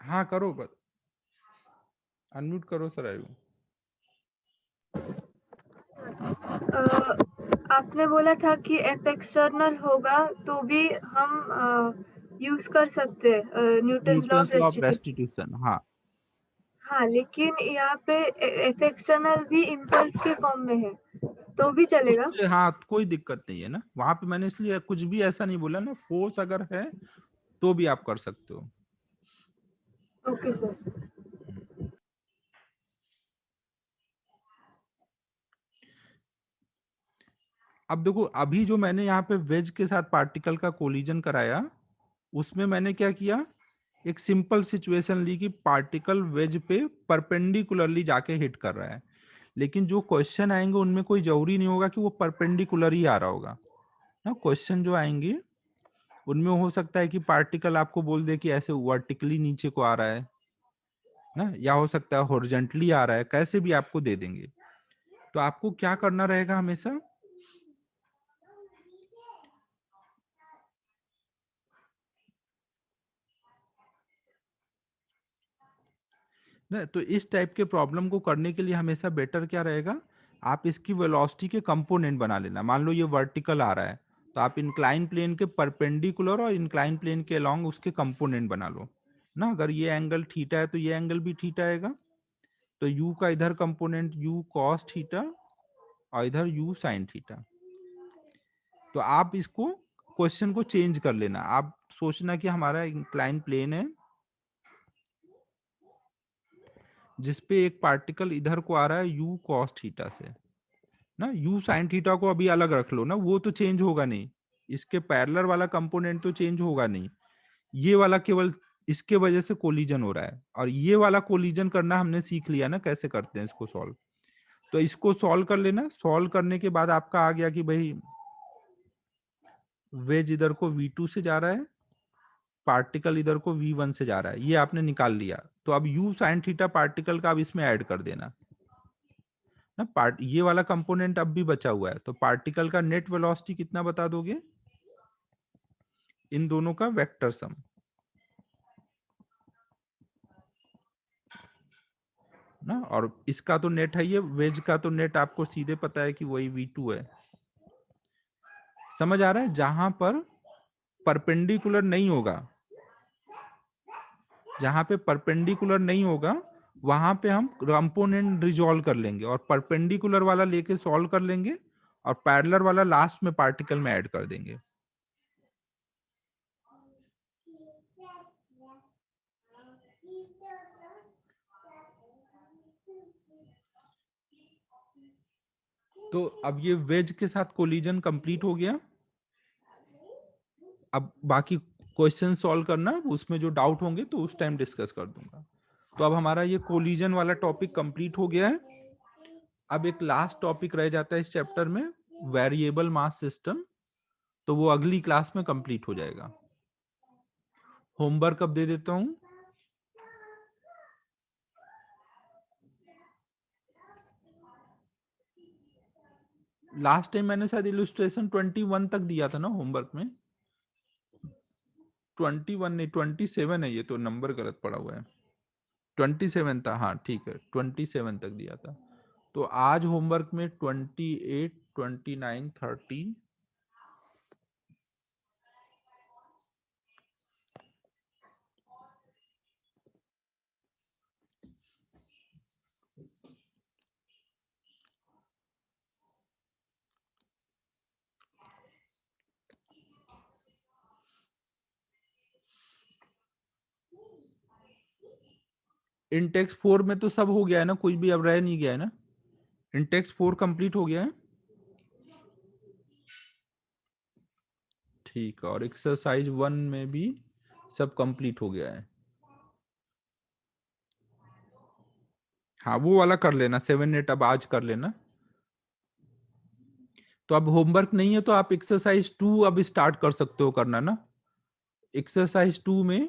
हाँ करो, अनम्यूट करो सर आयु। आपने बोला था कि एफ एक्सटर्नल होगा तो भी हम यूज कर सकते हैं Newton's law Newton's of law of restitution. Restitution, हाँ। हाँ, लेकिन यहाँ पे एफ एक्सटर्नल भी इम्पल्स के फॉर्म में है तो भी चलेगा। उससे हाँ कोई दिक्कत नहीं है ना, वहां पे मैंने इसलिए कुछ भी ऐसा नहीं बोला ना, फोर्स अगर है तो भी आप कर सकते हो। Okay sir. अब देखो, अभी जो मैंने यहाँ पे वेज के साथ पार्टिकल का कोलिजन कराया, उसमें मैंने क्या किया, एक सिंपल सिचुएशन ली कि पार्टिकल वेज पे परपेंडिकुलरली जाके हिट कर रहा है। लेकिन जो क्वेश्चन आएंगे उनमें कोई जरूरी नहीं होगा कि वो परपेंडिकुलर ही आ रहा होगा ना। क्वेश्चन जो आएंगे उनमें हो सकता है कि पार्टिकल आपको बोल दे कि ऐसे वर्टिकली नीचे को आ रहा है ना, या हो सकता है हॉरिजॉन्टली आ रहा है, कैसे भी आपको दे देंगे। तो आपको क्या करना रहेगा हमेशा, ना तो इस टाइप के प्रॉब्लम को करने के लिए हमेशा बेटर क्या रहेगा, आप इसकी वेलोसिटी के कंपोनेंट बना लेना। मान लो ये वर्टिकल आ रहा है, तो आप इंक्लाइन प्लेन के परपेंडिकुलर और इंक्लाइन प्लेन के अलोंग उसके कंपोनेंट बना लो ना। अगर ये एंगल थीटा है तो ये एंगल भी थीटा आएगा, तो u का इधर कंपोनेंट u cos थीटा और इधर u sin थीटा। तो आप इसको क्वेश्चन को चेंज कर लेना, आप सोचना कि हमारा इंक्लाइन प्लेन है जिसपे एक पार्टिकल इधर को आ रहा है u cos थीटा से ना, u sin थीटा को अभी अलग रख लो ना, वो तो चेंज होगा नहीं, इसके पैरेलल वाला कंपोनेंट तो चेंज होगा नहीं, ये वाला केवल इसके वजह से कोलिजन हो रहा है। और ये वाला कोलिजन करना हमने सीख लिया ना कैसे करते हैं इसको सॉल्व। तो इसको सॉल्व कर लेना, सॉल्व करने के बाद आपका आ गया कि भाई वेज इधर को v2 से जा रहा है, पार्टिकल इधर को v1 से जा रहा है, ये आपने निकाल लिया। तो अब u sin थीटा पार्टिकल का अब इसमें ऐड कर देना ना, पार्ट ये वाला कंपोनेंट अब भी बचा हुआ है, तो पार्टिकल का नेट वेलोसिटी कितना बता दोगे, इन दोनों का वेक्टर सम ना, और इसका तो नेट है, ये वेज का तो नेट आपको सीधे पता है कि वही v2 है। समझ आ रहा है, जहां पर परपेंडिकुलर नहीं होगा, जहां पे परपेंडिकुलर नहीं होगा वहां पे हम कंपोनेंट रिजॉल्व कर लेंगे और परपेंडिकुलर वाला लेके सॉल्व कर लेंगे और पैरेलल वाला लास्ट में पार्टिकल में ऐड कर देंगे। तो अब ये वेज के साथ कोलिजन कंप्लीट हो गया। अब बाकी क्वेश्चन सॉल्व करना, उसमें जो डाउट होंगे तो उस टाइम डिस्कस कर दूंगा। तो अब हमारा ये कोलिजन वाला टॉपिक कंप्लीट हो गया है। अब एक लास्ट टॉपिक रह जाता है इस चैप्टर में, वेरिएबल मास सिस्टम, तो वो अगली क्लास में कंप्लीट हो जाएगा। होमवर्क अब दे देता हूं। लास्ट टाइम मैंने शायद इलस्ट्रेशन 21 तक दिया था ना होमवर्क में, 21 नहीं 27 है, ये तो नंबर गलत पड़ा हुआ है, 27 था, हाँ ठीक है 27 तक दिया था। तो आज होमवर्क में 28, 29, 30, इंटेक्स 4 में तो सब हो गया है ना, कुछ भी अब रह नहीं गया है ना, इंटेक्स 4 कंप्लीट हो गया है। ठीक है, और एक्सरसाइज 1 में भी सब कंप्लीट हो गया है। हाँ वो वाला कर लेना, 7, 8 अब आज कर लेना। तो अब होमवर्क नहीं है तो आप एक्सरसाइज 2 अब स्टार्ट कर सकते हो करना ना। एक्सरसाइज 2 में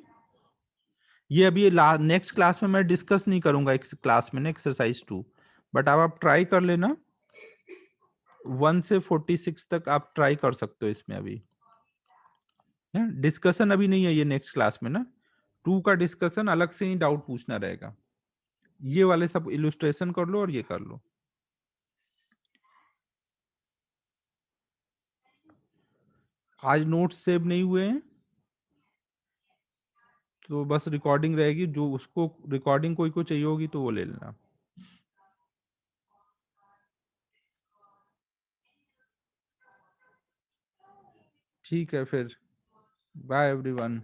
ये अभी नेक्स्ट क्लास में मैं डिस्कस नहीं करूंगा इस क्लास में ना एक्सरसाइज 2, बट अब आप ट्राई कर लेना, 1 से 46 तक आप ट्राई कर सकते हो इसमें। अभी डिस्कशन अभी नहीं है ये नेक्स्ट क्लास में ना, 2 का डिस्कशन अलग से ही डाउट पूछना रहेगा। ये वाले सब इलस्ट्रेशन कर लो और ये कर लो। आज नोट्स सेव नहीं हुए हैं तो बस रिकॉर्डिंग रहेगी, जो उसको रिकॉर्डिंग कोई को चाहिए होगी तो वो ले लेना। ठीक है फिर, बाय एवरीवन।